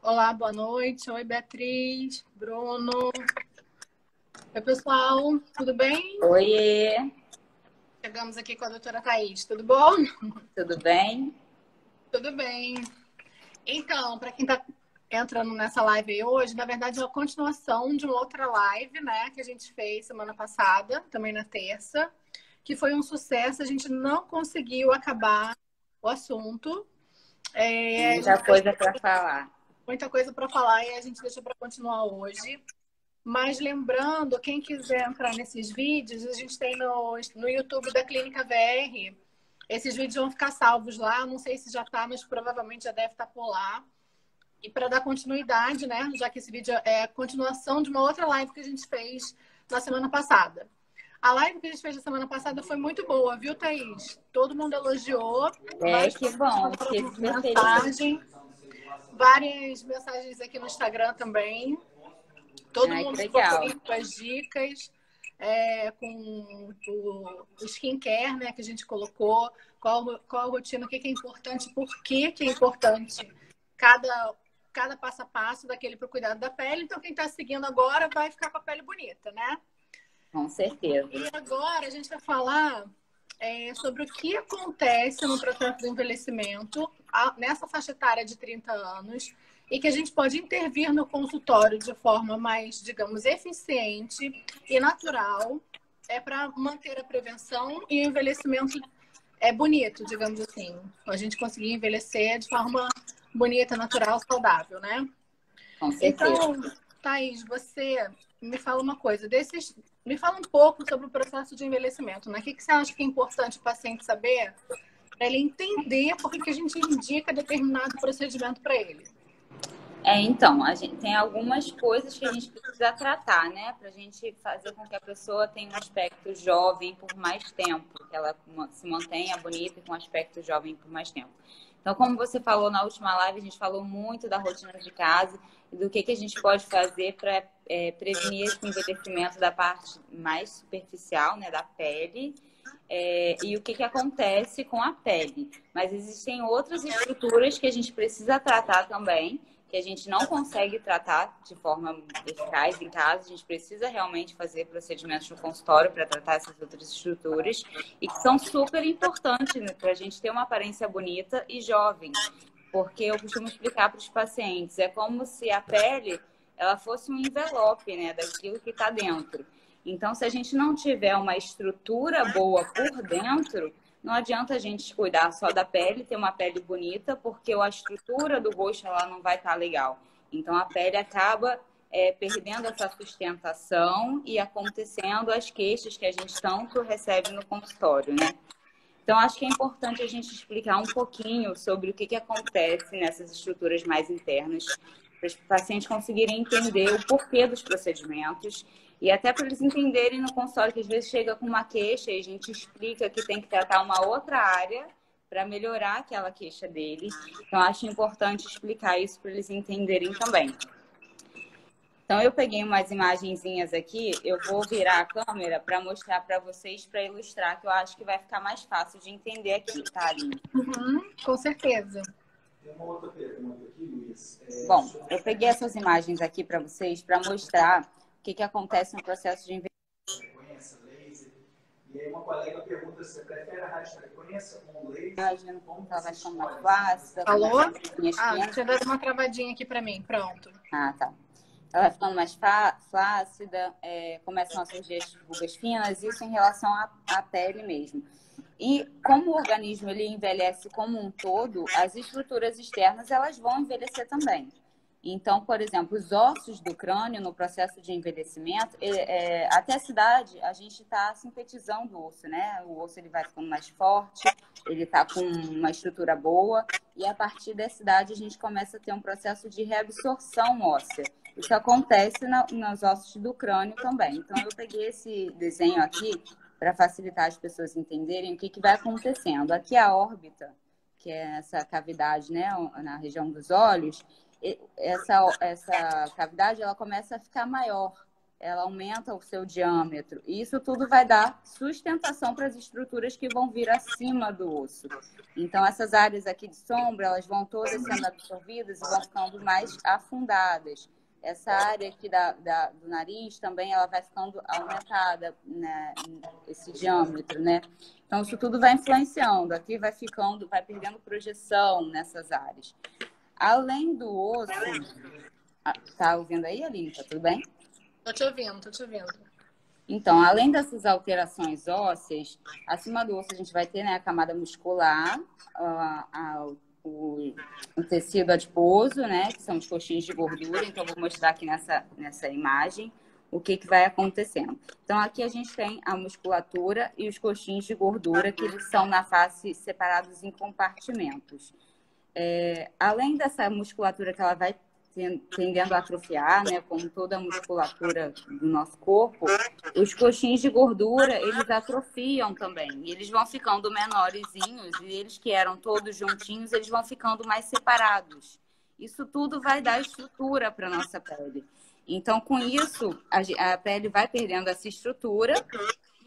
Olá, boa noite. Oi, Beatriz, Bruno. Oi, pessoal, tudo bem? Oiê, Chegamos aqui com a doutora Thaís, tudo bom? tudo bem? Tudo bem. Então, para quem está entrando nessa live aí hoje, na verdade é uma continuação de uma outra live, né, que a gente fez semana passada, também na terça, que foi um sucesso. A gente não conseguiu acabar o assunto. A Muita gente deixou coisa para falar. muita coisa para falar e a gente deixou para continuar hoje. Mas lembrando, quem quiser entrar nesses vídeos, a gente tem no YouTube da Clínica VR. Esses vídeos vão ficar salvos lá. Não sei se já está, mas provavelmente já deve estar por lá. E para dar continuidade, né? Já que esse vídeo é a continuação de uma outra live que a gente fez na semana passada. A live que a gente fez na semana passada foi muito boa, viu, Thaís? Todo mundo elogiou. É, Várias que pessoas bom, fiquei mandaram super feliz. mensagem. Várias mensagens aqui no Instagram também. Todo Ai, que mundo legal. colocou as dicas com o skincare, né, que a gente colocou, qual a rotina, o que é importante, por que é importante cada passo a passo daquele para o cuidado da pele. Então, quem está seguindo agora vai ficar com a pele bonita, né? Com certeza. E agora a gente vai falar sobre o que acontece no processo do envelhecimento nessa faixa etária de 30 anos e que a gente pode intervir no consultório de forma mais, digamos, eficiente e natural para manter a prevenção e o envelhecimento bonito, digamos assim. A gente conseguir envelhecer de forma bonita, natural, saudável, né? Com certeza. Então, Thaís, você me fala uma coisa, me fala um pouco sobre o processo de envelhecimento, né? O que você acha que é importante o paciente saber para ele entender por que a gente indica determinado procedimento para ele? Então, a gente tem algumas coisas que a gente precisa tratar, né? Para a gente fazer com que a pessoa tenha um aspecto jovem por mais tempo, que ela se mantenha bonita e com um aspecto jovem por mais tempo. Então, como você falou na última live, a gente falou muito da rotina de casa e do que a gente pode fazer para prevenir esse envelhecimento da parte mais superficial, né, da pele, e o que acontece com a pele. Mas existem outras estruturas que a gente precisa tratar também, que a gente não consegue tratar de forma eficaz em casa, a gente precisa realmente fazer procedimentos no consultório para tratar essas outras estruturas e que são super importantes, né, para a gente ter uma aparência bonita e jovem, porque eu costumo explicar para os pacientes, é como se a pele ela fosse um envelope, né, daquilo que está dentro. Então, se a gente não tiver uma estrutura boa por dentro, não adianta a gente cuidar só da pele, ter uma pele bonita, porque a estrutura do rosto ela não vai estar legal. Então, a pele acaba perdendo essa sustentação e acontecendo as queixas que a gente tanto recebe no consultório, né? Então, acho que é importante a gente explicar um pouquinho sobre o que acontece nessas estruturas mais internas, para os pacientes conseguirem entender o porquê dos procedimentos e até para eles entenderem no consultório que às vezes chega com uma queixa e a gente explica que tem que tratar uma outra área para melhorar aquela queixa dele. Então, acho importante explicar isso para eles entenderem também. Então, eu peguei umas imagenzinhas aqui, eu vou virar a câmera para mostrar para vocês, para ilustrar, que eu acho que vai ficar mais fácil de entender aqui, tá, Aline? Com certeza. Tem uma outra pergunta aqui, Luiz. Bom, eu peguei essas imagens aqui para vocês para mostrar o que acontece no processo de Frequência, laser. E aí uma colega pergunta se você prefere a radiofrequência ou laser. envelhecimento, como ela vai ficando mais flácida, Alô? minhas penas. Tinha dado uma travadinha aqui para mim. Pronto. Ah, tá. Ela vai ficando mais flácida, começam a surgir as rugas finas, isso em relação à pele mesmo. E como o organismo ele envelhece como um todo, as estruturas externas elas vão envelhecer também. Então, por exemplo, os ossos do crânio no processo de envelhecimento, até a idade a gente está sintetizando o osso, né? O osso ele vai ficando mais forte, ele está com uma estrutura boa e a partir dessa idade a gente começa a ter um processo de reabsorção óssea. Isso acontece nos ossos do crânio também. Então, eu peguei esse desenho aqui para facilitar as pessoas entenderem o que vai acontecendo. Aqui a órbita, que é essa cavidade, né, na região dos olhos, essa cavidade ela começa a ficar maior. ela aumenta o seu diâmetro. E isso tudo vai dar sustentação para as estruturas que vão vir acima do osso. Então, essas áreas aqui de sombra, elas vão todas sendo absorvidas e vão ficando mais afundadas. Essa área aqui do nariz também, ela vai ficando aumentada, né, esse diâmetro, né? Então, isso tudo vai influenciando. Aqui vai perdendo projeção nessas áreas. Além do osso... Tá ouvindo aí, Aline? Tá tudo bem? Tô te ouvindo, tô te ouvindo. Então, além dessas alterações ósseas, acima do osso a gente vai ter, né, a camada muscular, o tecido adiposo, né, que são os coxins de gordura. Então, vou mostrar aqui nessa imagem o que vai acontecendo. Então, aqui a gente tem a musculatura e os coxins de gordura, que eles são na face separados em compartimentos. Além dessa musculatura que ela vai tendendo a atrofiar, né, como toda a musculatura do nosso corpo, os coxins de gordura, eles atrofiam também. E eles vão ficando menorzinhos, e eles que eram todos juntinhos, eles vão ficando mais separados. Isso tudo vai dar estrutura para a nossa pele. Então, com isso, a pele vai perdendo essa estrutura.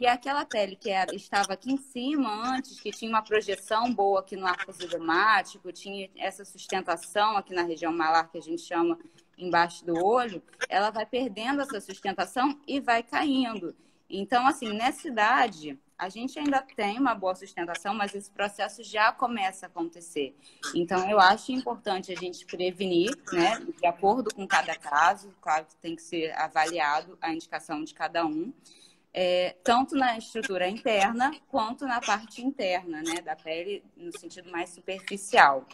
E aquela pele que estava aqui em cima antes, que tinha uma projeção boa aqui no arco zigomático, tinha essa sustentação aqui na região malar, que a gente chama embaixo do olho, ela vai perdendo essa sustentação e vai caindo. Então, assim, nessa idade, a gente ainda tem uma boa sustentação, mas esse processo já começa a acontecer. Então, eu acho importante a gente prevenir, né, de acordo com cada caso, claro que tem que ser avaliado a indicação de cada um. Tanto na estrutura interna quanto na parte interna, né, da pele, no sentido mais superficial.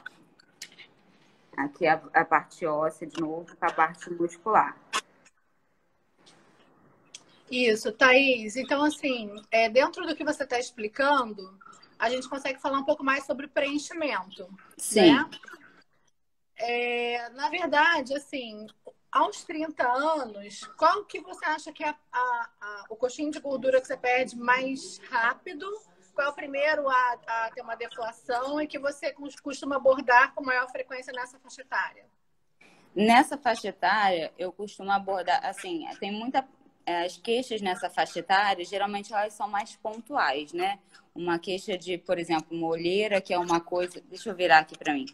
Aqui a parte óssea, de novo, com a parte muscular. Isso, Thaís. Então, assim, dentro do que você está explicando, a gente consegue falar um pouco mais sobre preenchimento. Sim. Né? Na verdade, assim, aos 30 anos, qual que você acha que é o coxinho de gordura que você perde mais rápido? Qual é o primeiro a ter uma deflação e que você costuma abordar com maior frequência nessa faixa etária? Nessa faixa etária, eu costumo abordar, assim, tem as queixas nessa faixa etária, geralmente elas são mais pontuais, né? Uma queixa de, por exemplo, uma olheira, que é uma coisa... Deixa eu virar aqui para mim.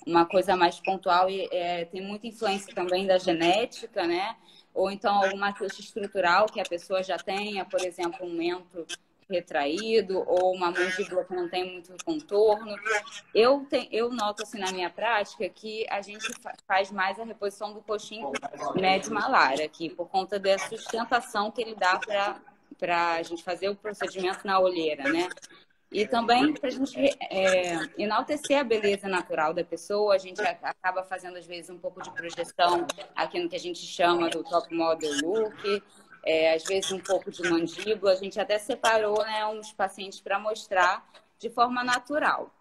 Uma coisa mais pontual e tem muita influência também da genética, né? Ou então alguma queixa estrutural que a pessoa já tenha, por exemplo, um mento retraído ou uma mandíbula que não tem muito contorno. Eu noto, assim, na minha prática que a gente faz mais a reposição do coxim médio malar aqui, por conta da sustentação que ele dá para a gente fazer o procedimento na olheira, né? E também para a gente enaltecer a beleza natural da pessoa, a gente acaba fazendo, às vezes, um pouco de projeção aqui no que a gente chama do top model look, às vezes um pouco de mandíbula. A gente até separou, né, uns pacientes para mostrar de forma natural.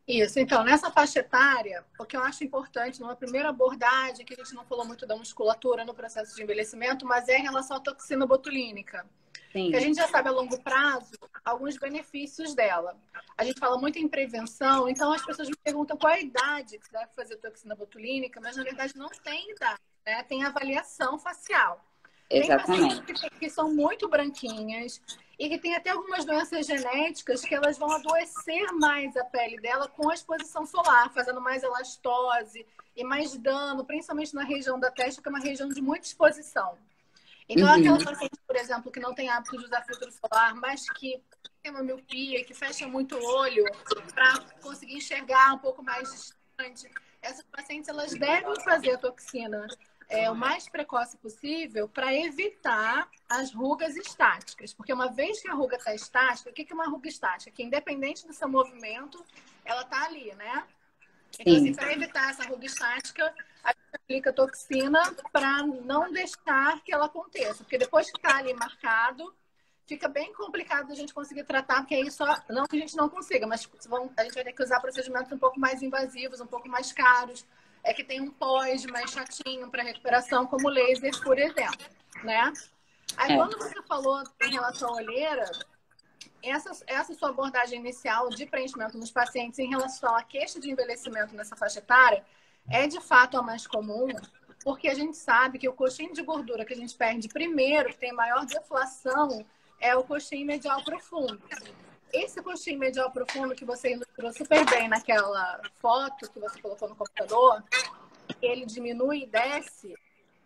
Isso, então, nessa faixa etária, o que eu acho importante, numa primeira abordagem, que a gente não falou muito da musculatura no processo de envelhecimento, mas é em relação à toxina botulínica. Sim. Que a gente já sabe a longo prazo alguns benefícios dela. A gente fala muito em prevenção, então as pessoas me perguntam qual é a idade que se deve fazer toxina botulínica, mas na verdade não tem idade, né? Tem avaliação facial. Exatamente. Tem pacientes que são muito branquinhas e que tem até algumas doenças genéticas que elas vão adoecer mais a pele dela com a exposição solar, fazendo mais elastose e mais dano, principalmente na região da testa, que é uma região de muita exposição. Então, aquela paciente, por exemplo, que não tem hábito de usar filtro solar, mas que tem uma miopia, que fecha muito o olho para conseguir enxergar um pouco mais distante, essas pacientes elas devem fazer a toxina o mais precoce possível para evitar as rugas estáticas. Porque uma vez que a ruga está estática, o que é uma ruga estática? Que independente do seu movimento, ela está ali, né? Então, assim, para evitar essa ruga estática, a gente aplica toxina para não deixar que ela aconteça. Porque depois que está ali marcado, fica bem complicado a gente conseguir tratar, porque aí só, não que a gente não consiga, mas a gente vai ter que usar procedimentos um pouco mais invasivos, um pouco mais caros, que tem um pós mais chatinho para recuperação, como laser, por exemplo, né? Aí, quando você falou em relação à olheira, essa sua abordagem inicial de preenchimento nos pacientes em relação à queixa de envelhecimento nessa faixa etária é de fato a mais comum, porque a gente sabe que o coxim de gordura que a gente perde primeiro, que tem maior deflação, é o coxim medial profundo. Esse coxim medial profundo que você ilustrou super bem naquela foto que você colocou no computador, ele diminui e desce.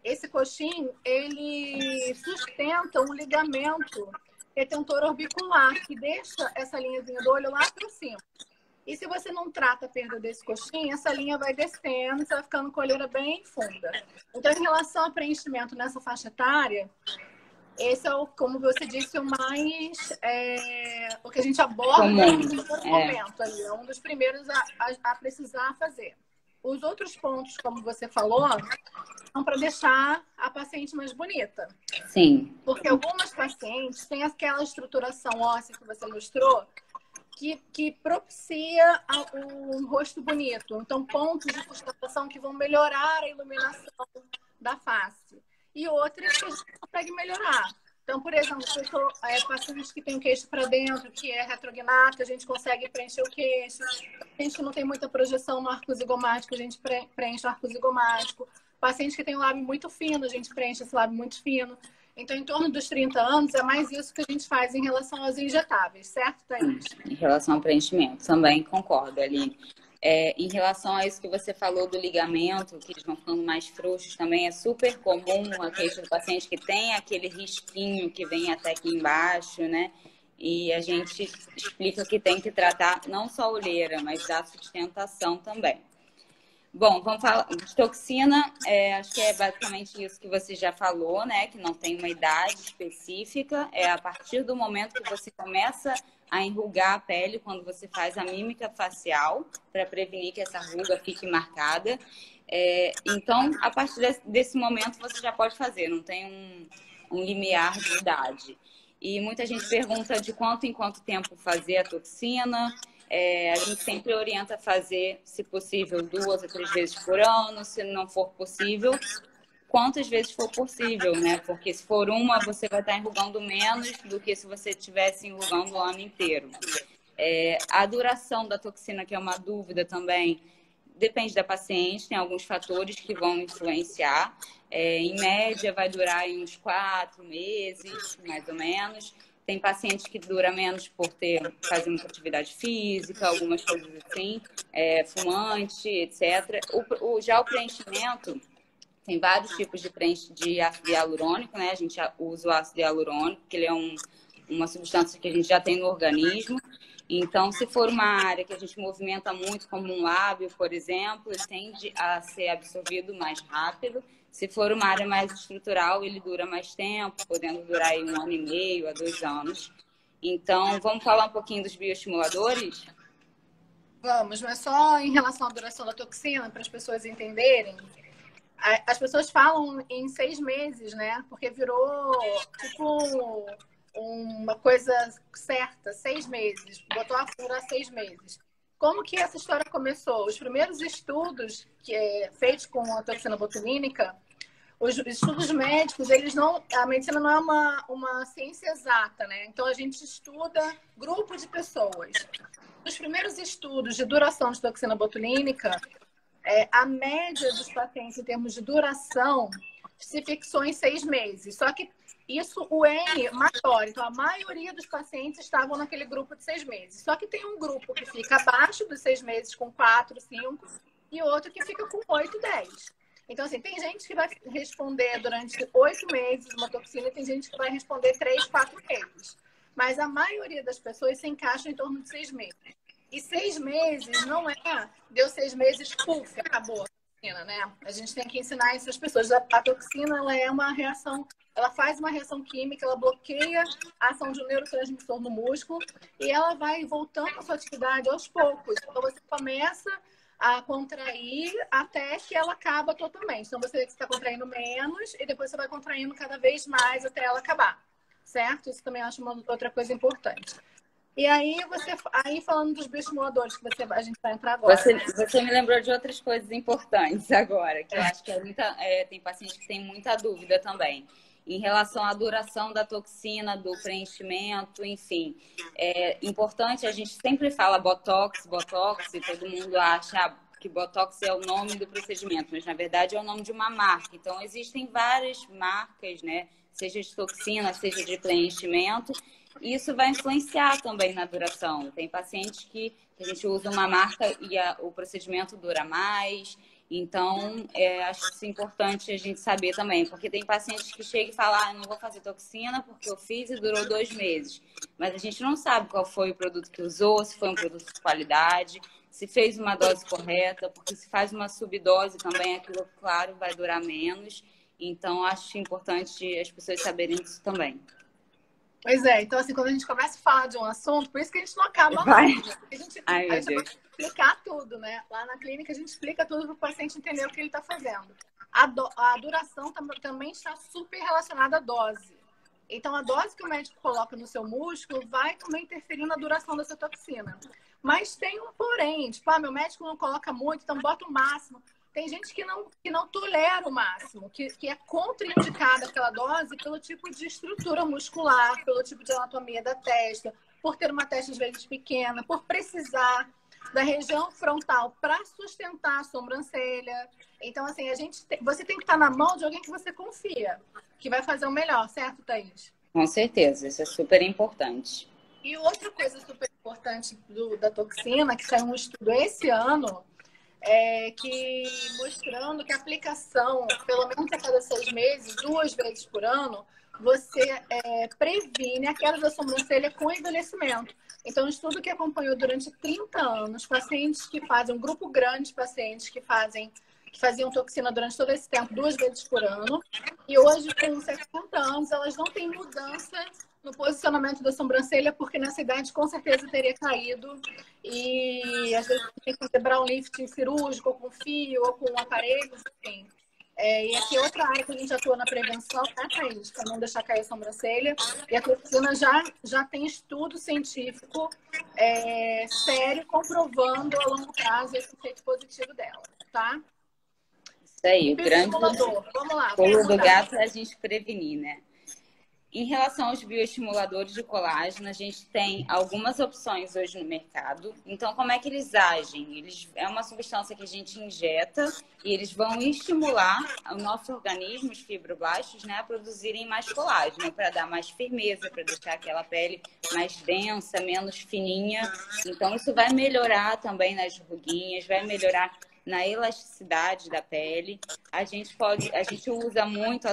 Esse coxim, ele sustenta um ligamento retentor orbicular, que deixa essa linhazinha do olho lá para cima. E se você não trata a perda desse coxim, essa linha vai descendo, você vai ficando com a olheira bem funda. Então, em relação ao preenchimento nessa faixa etária, esse é, como você disse, o mais... o que a gente aborda no primeiro momento. Ali, é um dos primeiros a precisar fazer. Os outros pontos, como você falou, são para deixar a paciente mais bonita. Sim. Porque algumas pacientes têm aquela estruturação óssea que você mostrou, que propicia um rosto bonito. Então, pontos de sustentação que vão melhorar a iluminação da face. E outras que a gente consegue melhorar. Então, por exemplo, pacientes que têm o queixo para dentro, que é retrognato, a gente consegue preencher o queixo. Paciente que não tem muita projeção no arco zigomático, a gente preenche o arco zigomático. Paciente que tem um lábio muito fino, a gente preenche esse lábio muito fino. Então, em torno dos 30 anos, é mais isso que a gente faz em relação aos injetáveis, certo, Thaís? Em relação ao preenchimento, também concordo, Aline. Em relação a isso que você falou do ligamento, que eles vão ficando mais frouxos também, é super comum a queixa do paciente que tem aquele risquinho que vem até aqui embaixo, né? E a gente explica que tem que tratar não só a olheira, mas a sustentação também. Bom, vamos falar de toxina, acho que é basicamente isso que você já falou, né? Que não tem uma idade específica, é a partir do momento que você começa a enrugar a pele, quando você faz a mímica facial, para prevenir que essa ruga fique marcada. Então, a partir desse momento, você já pode fazer, não tem um limiar de idade. E muita gente pergunta de quanto em quanto tempo fazer a toxina. A gente sempre orienta a fazer, se possível, 2 ou 3 vezes por ano. Se não for possível, quantas vezes for possível, né? Porque se for uma, você vai estar enrugando menos do que se você estivesse enrugando o ano inteiro. A duração da toxina, que é uma dúvida também, depende da paciente, tem alguns fatores que vão influenciar. Em média, vai durar uns 4 meses, mais ou menos. Tem pacientes que dura menos por fazer muita atividade física, algumas coisas assim, fumante, etc. Já o preenchimento, tem vários tipos de ácido hialurônico, né? A gente usa o ácido hialurônico, que ele é uma substância que a gente já tem no organismo. Então, se for uma área que a gente movimenta muito, como um lábio, por exemplo, ele tende a ser absorvido mais rápido. Se for uma área mais estrutural, ele dura mais tempo, podendo durar aí 1 ano e meio a 2 anos. Então, vamos falar um pouquinho dos bioestimuladores? Vamos, mas só em relação à duração da toxina, para as pessoas entenderem. As pessoas falam em 6 meses, né? Porque virou, tipo, uma coisa certa, 6 meses. Botou a durar 6 meses. Como que essa história começou? Os primeiros estudos feitos com a toxina botulínica, os estudos médicos, a medicina não é uma ciência exata, né? Então, a gente estuda grupo de pessoas. Os primeiros estudos de duração de toxina botulínica, a média dos pacientes em termos de duração se fixou em 6 meses. Só que isso, o N maior. Então, a maioria dos pacientes estavam naquele grupo de 6 meses. Só que tem um grupo que fica abaixo dos 6 meses com 4, 5 e outro que fica com 8, 10. Então, assim, tem gente que vai responder durante 8 meses uma toxina e tem gente que vai responder 3, 4 meses. Mas a maioria das pessoas se encaixa em torno de 6 meses. E 6 meses não deu 6 meses, puf, acabou a toxina, né? A gente tem que ensinar essas pessoas. A toxina, ela é uma reação, ela faz uma reação química, ela bloqueia a ação de um neurotransmissor no músculo e ela vai voltando a sua atividade aos poucos. Então, você começa a contrair até que ela acaba totalmente. Então, você está contraindo menos e depois você vai contraindo cada vez mais até ela acabar, certo? Isso também acho uma outra coisa importante. E aí, falando dos bioestimuladores, que a gente vai entrar agora. Você me lembrou de outras coisas importantes agora, que eu acho que tem paciente que tem muita dúvida também. Em relação à duração da toxina, do preenchimento, enfim. É importante, a gente sempre fala botox, e todo mundo acha que Botox é o nome do procedimento, mas na verdade é o nome de uma marca. Então, existem várias marcas, né? Seja de toxina, seja de preenchimento. E isso vai influenciar também na duração. Tem pacientes que a gente usa uma marca e o procedimento dura mais. Então, acho isso importante a gente saber também, porque tem pacientes que chegam e falam, não vou fazer toxina porque eu fiz e durou 2 meses. Mas a gente não sabe qual foi o produto que usou, se foi um produto de qualidade, se fez uma dose correta, porque se faz uma subdose também, aquilo, claro, vai durar menos. Então, acho importante as pessoas saberem disso também. Pois é, então assim, quando a gente começa a falar de um assunto, por isso que a gente não acaba Vai. nunca. Ai, meu A gente vai Deus. explicar tudo, né? Lá na clínica a gente explica tudo para o paciente entender o que ele está fazendo. A duração também está super relacionada à dose. Então, a dose que o médico coloca no seu músculo vai também interferir na duração dessa toxina. Mas tem um porém, tipo, meu médico não coloca muito, então bota o máximo. Tem gente que não tolera o máximo, que é contraindicada aquela dose pelo tipo de estrutura muscular, pelo tipo de anatomia da testa, por ter uma testa às vezes pequena, por precisar da região frontal para sustentar a sobrancelha. Então, assim, você tem que estar na mão de alguém que você confia, que vai fazer o melhor, certo, Thaís? Com certeza, isso é super importante. E outra coisa super importante da toxina, que saiu um estudo esse ano, que mostrando que a aplicação, pelo menos a cada 6 meses, 2 vezes por ano, você previne a queda da sobrancelha com envelhecimento. Então, um estudo que acompanhou durante 30 anos, pacientes que fazem, um grupo grande de pacientes que faziam toxina durante todo esse tempo, 2 vezes por ano, e hoje, com 70 anos, elas não têm mudança no posicionamento da sobrancelha, porque nessa idade com certeza teria caído e às vezes tem que fazer brow lifting cirúrgico, ou com fio, ou com aparelhos, enfim. E aqui é outra área que a gente atua na prevenção, né, Thaís? Para não deixar cair a sobrancelha. E a toxina já tem estudo científico sério comprovando a longo prazo esse efeito positivo dela, tá? Isso aí, o grande Vamos lá, pulo do gato é a gente prevenir, né? Em relação aos bioestimuladores de colágeno, a gente tem algumas opções hoje no mercado. Então, como é que eles agem? É uma substância que a gente injeta e eles vão estimular o nosso organismo, os fibroblastos, né, a produzirem mais colágeno, para dar mais firmeza, para deixar aquela pele mais densa, menos fininha. Então, isso vai melhorar também nas ruguinhas, vai melhorar na elasticidade da pele. A gente usa muito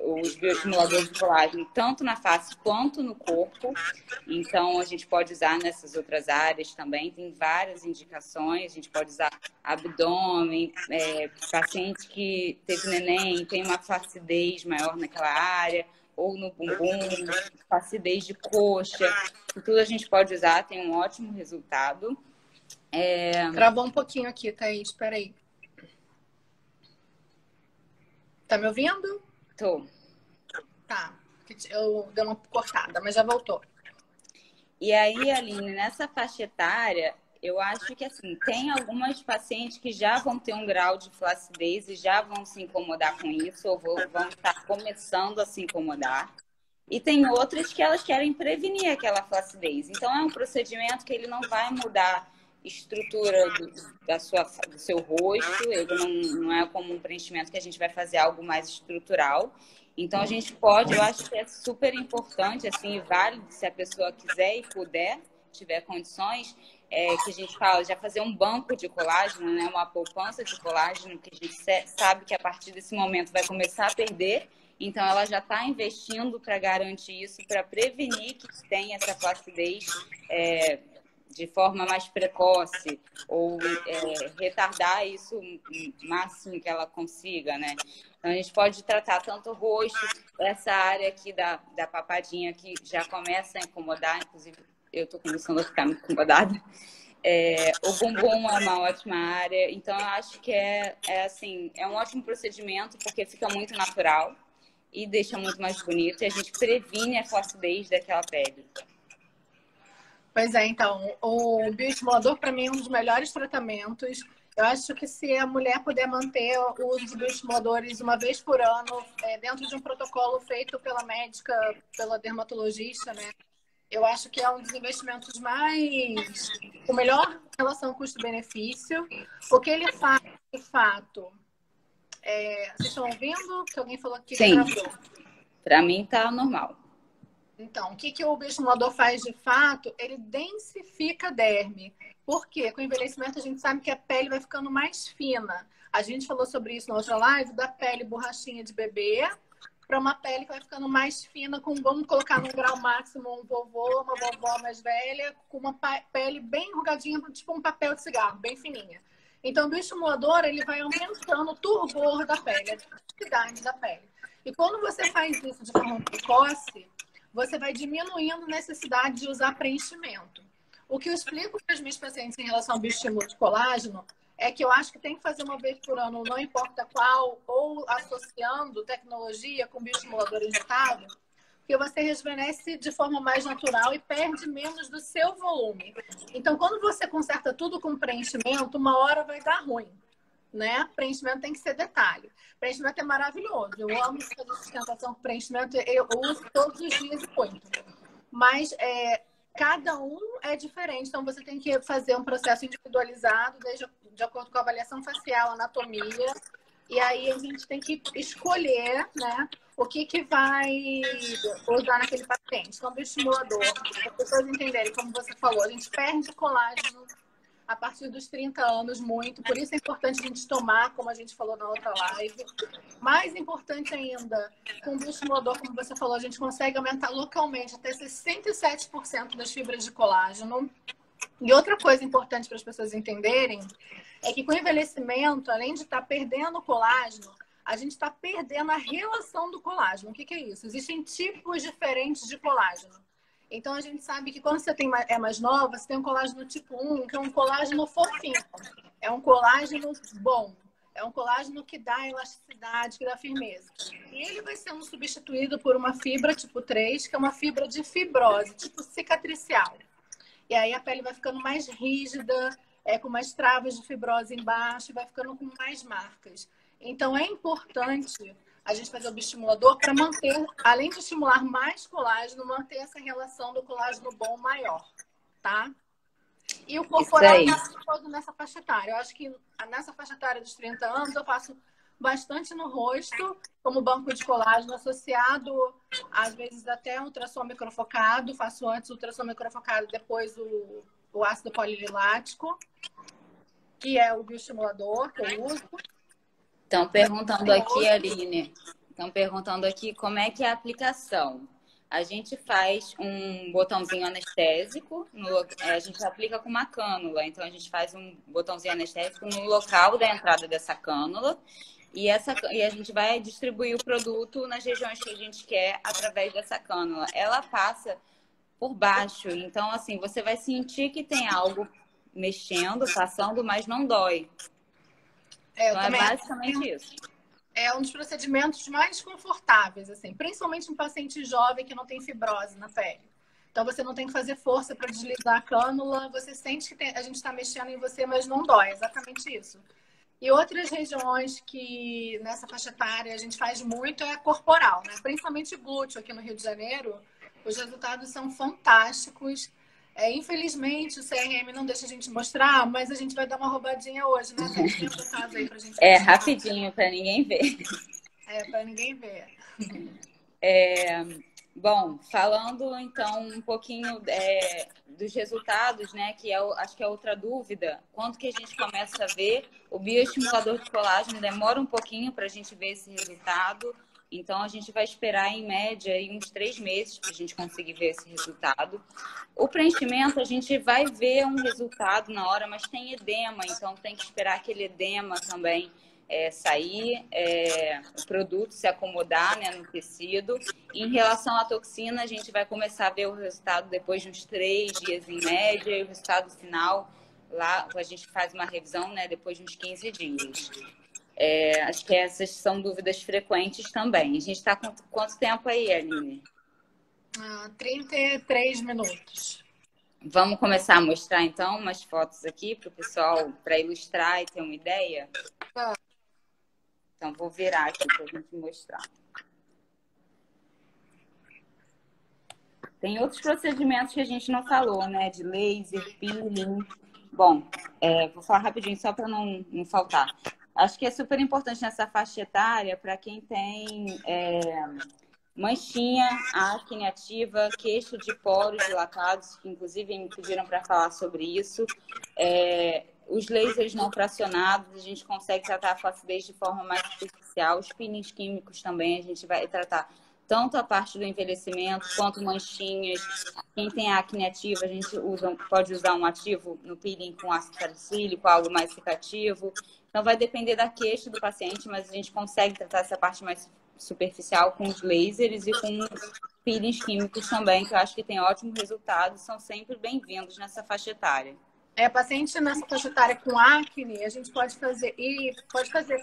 os bioestimuladores de colágeno tanto na face quanto no corpo. Então, a gente pode usar nessas outras áreas também. Tem várias indicações. A gente pode usar abdômen, paciente que teve neném, tem uma flacidez maior naquela área, ou no bumbum, flacidez de coxa. Tudo a gente pode usar, tem um ótimo resultado. Travou um pouquinho aqui, Thaís. Espera aí. Tá me ouvindo? Tô. Tá. Eu dei uma cortada, mas já voltou. E aí, Aline, nessa faixa etária, eu acho que assim, tem algumas pacientes que já vão ter um grau de flacidez e já vão se incomodar com isso, ou vão estar começando a se incomodar. E tem outras que elas querem prevenir aquela flacidez. Então, é um procedimento que ele não vai mudar estrutura do seu rosto, ele não é como um preenchimento que a gente vai fazer algo mais estrutural. Então, a gente pode, eu acho que é super importante, assim, válido, se a pessoa quiser e puder, tiver condições, que a gente fala, já fazer um banco de colágeno, né, uma poupança de colágeno, que a gente sabe que a partir desse momento vai começar a perder. Então, ela já está investindo para garantir isso, para prevenir que tenha essa flacidez de forma mais precoce, ou retardar isso o máximo que ela consiga, né? Então, a gente pode tratar tanto o rosto, essa área aqui da papadinha que já começa a incomodar, inclusive eu estou começando a ficar muito incomodada. O bumbum é uma ótima área, então eu acho que assim, é um ótimo procedimento, porque fica muito natural e deixa muito mais bonito, e a gente previne a flacidez daquela pele. Pois é, então, o bioestimulador para mim é um dos melhores tratamentos. Eu acho que se a mulher puder manter o uso de bioestimuladores uma vez por ano, dentro de um protocolo feito pela médica, pela dermatologista, né? Eu acho que é um dos investimentos mais... com melhor relação custo-benefício. O que ele faz, de fato... Vocês estão ouvindo? Que alguém falou aqui que Sim, travou. para mim tá normal. Então, o que o bioestimulador faz de fato? Ele densifica a derme. Por quê? Com o envelhecimento a gente sabe que a pele vai ficando mais fina. A gente falou sobre isso na outra live, da pele borrachinha de bebê para uma pele que vai ficando mais fina, vamos colocar no grau máximo um vovô, uma vovó mais velha, com uma pele bem enrugadinha, tipo um papel de cigarro, bem fininha. Então, o bioestimulador, ele vai aumentando o turgor da pele, a densidade da pele. E quando você faz isso de forma precoce, você vai diminuindo a necessidade de usar preenchimento. O que eu explico para os meus pacientes em relação ao bioestímulo de colágeno é que eu acho que tem que fazer uma vez por ano, não importa qual, ou associando tecnologia com bioestimulador injetável, porque você rejuvenesce de forma mais natural e perde menos do seu volume. Então, quando você conserta tudo com preenchimento, uma hora vai dar ruim, né? Preenchimento tem que ser detalhe. Preenchimento é maravilhoso. Eu amo fazer sustentação com preenchimento, eu uso todos os dias e muito. Mas cada um é diferente, então você tem que fazer um processo individualizado, de acordo com a avaliação facial, anatomia, e aí a gente tem que escolher, né, o que vai usar naquele paciente. Então, o estimulador, para as pessoas entenderem, como você falou, a gente perde colágeno a partir dos 30 anos muito, por isso é importante a gente tomar, como a gente falou na outra live. Mais importante ainda, com o bioestimulador, como você falou, a gente consegue aumentar localmente até 67% das fibras de colágeno. E outra coisa importante para as pessoas entenderem é que com o envelhecimento, além de estar perdendo colágeno, a gente está perdendo a relação do colágeno. O que é isso? Existem tipos diferentes de colágeno. Então, a gente sabe que quando você é mais nova, você tem um colágeno tipo 1, que é um colágeno fofinho. É um colágeno bom. É um colágeno que dá elasticidade, que dá firmeza. E ele vai sendo substituído por uma fibra tipo 3, que é uma fibra de fibrose, tipo cicatricial. E aí a pele vai ficando mais rígida, com mais travas de fibrose embaixo, e vai ficando com mais marcas. Então, é importante a gente fazer o bioestimulador para manter, além de estimular mais colágeno, manter essa relação do colágeno bom maior, tá? E o corporal todo nessa faixa etária. Eu acho que nessa faixa etária dos 30 anos eu faço bastante no rosto, como banco de colágeno associado, às vezes até ultrassom microfocado. Faço antes o ultrassom microfocado, depois o ácido polililático, que é o bioestimulador que eu uso. Estão perguntando aqui, Aline, estão perguntando aqui como é que é a aplicação. A gente faz um botãozinho anestésico, a gente aplica com uma cânula. Então, a gente faz um botãozinho anestésico no local da entrada dessa cânula e a gente vai distribuir o produto nas regiões que a gente quer através dessa cânula. Ela passa por baixo, então, assim, você vai sentir que tem algo mexendo, passando, mas não dói. Então, é basicamente isso. É um dos procedimentos mais confortáveis, assim, principalmente um paciente jovem que não tem fibrose na pele. Então, você não tem que fazer força para deslizar a cânula, você sente que a gente está mexendo em você, mas não dói, exatamente isso. E outras regiões que nessa faixa etária a gente faz muito é a corporal, né? Principalmente glúteo aqui no Rio de Janeiro, os resultados são fantásticos. Infelizmente, o CRM não deixa a gente mostrar, mas a gente vai dar uma roubadinha hoje, né? Tem resultados aí pra gente mostrar. Rapidinho, para ninguém ver. Para ninguém ver. Bom, falando então um pouquinho dos resultados, né? Que acho que é outra dúvida. Quando que a gente começa a ver o bioestimulador de colágeno? Demora um pouquinho para a gente ver esse resultado. Então, a gente vai esperar, em média, aí, uns 3 meses para a gente conseguir ver esse resultado. O preenchimento, a gente vai ver um resultado na hora, mas tem edema, então tem que esperar aquele edema também sair, o produto se acomodar, né, no tecido. E em relação à toxina, a gente vai começar a ver o resultado depois de uns 3 dias, em média, e o resultado final, lá a gente faz uma revisão, né, depois de uns 15 dias. Acho que essas são dúvidas frequentes também. A gente está com quanto tempo aí, Aline? 33 minutos. Vamos começar a mostrar, então, umas fotos aqui para o pessoal, para ilustrar e ter uma ideia? Então, vou virar aqui para a gente mostrar. Tem outros procedimentos que a gente não falou, né? De laser, peeling. Bom, vou falar rapidinho só para não faltar. Acho que é super importante nessa faixa etária para quem tem manchinha, acne ativa, queixo de poros dilatados, que inclusive me pediram para falar sobre isso. Os lasers não fracionados, a gente consegue tratar a flacidez de forma mais superficial. Os peelings químicos também, a gente vai tratar tanto a parte do envelhecimento quanto manchinhas. Quem tem acne ativa, a gente pode usar um ativo no peeling com ácido salicílico, algo mais secativo. Então, vai depender da queixa do paciente, mas a gente consegue tratar essa parte mais superficial com os lasers e com peelings químicos também, que eu acho que tem ótimos resultados, são sempre bem-vindos nessa faixa etária. Paciente nessa faixa etária com acne, a gente pode fazer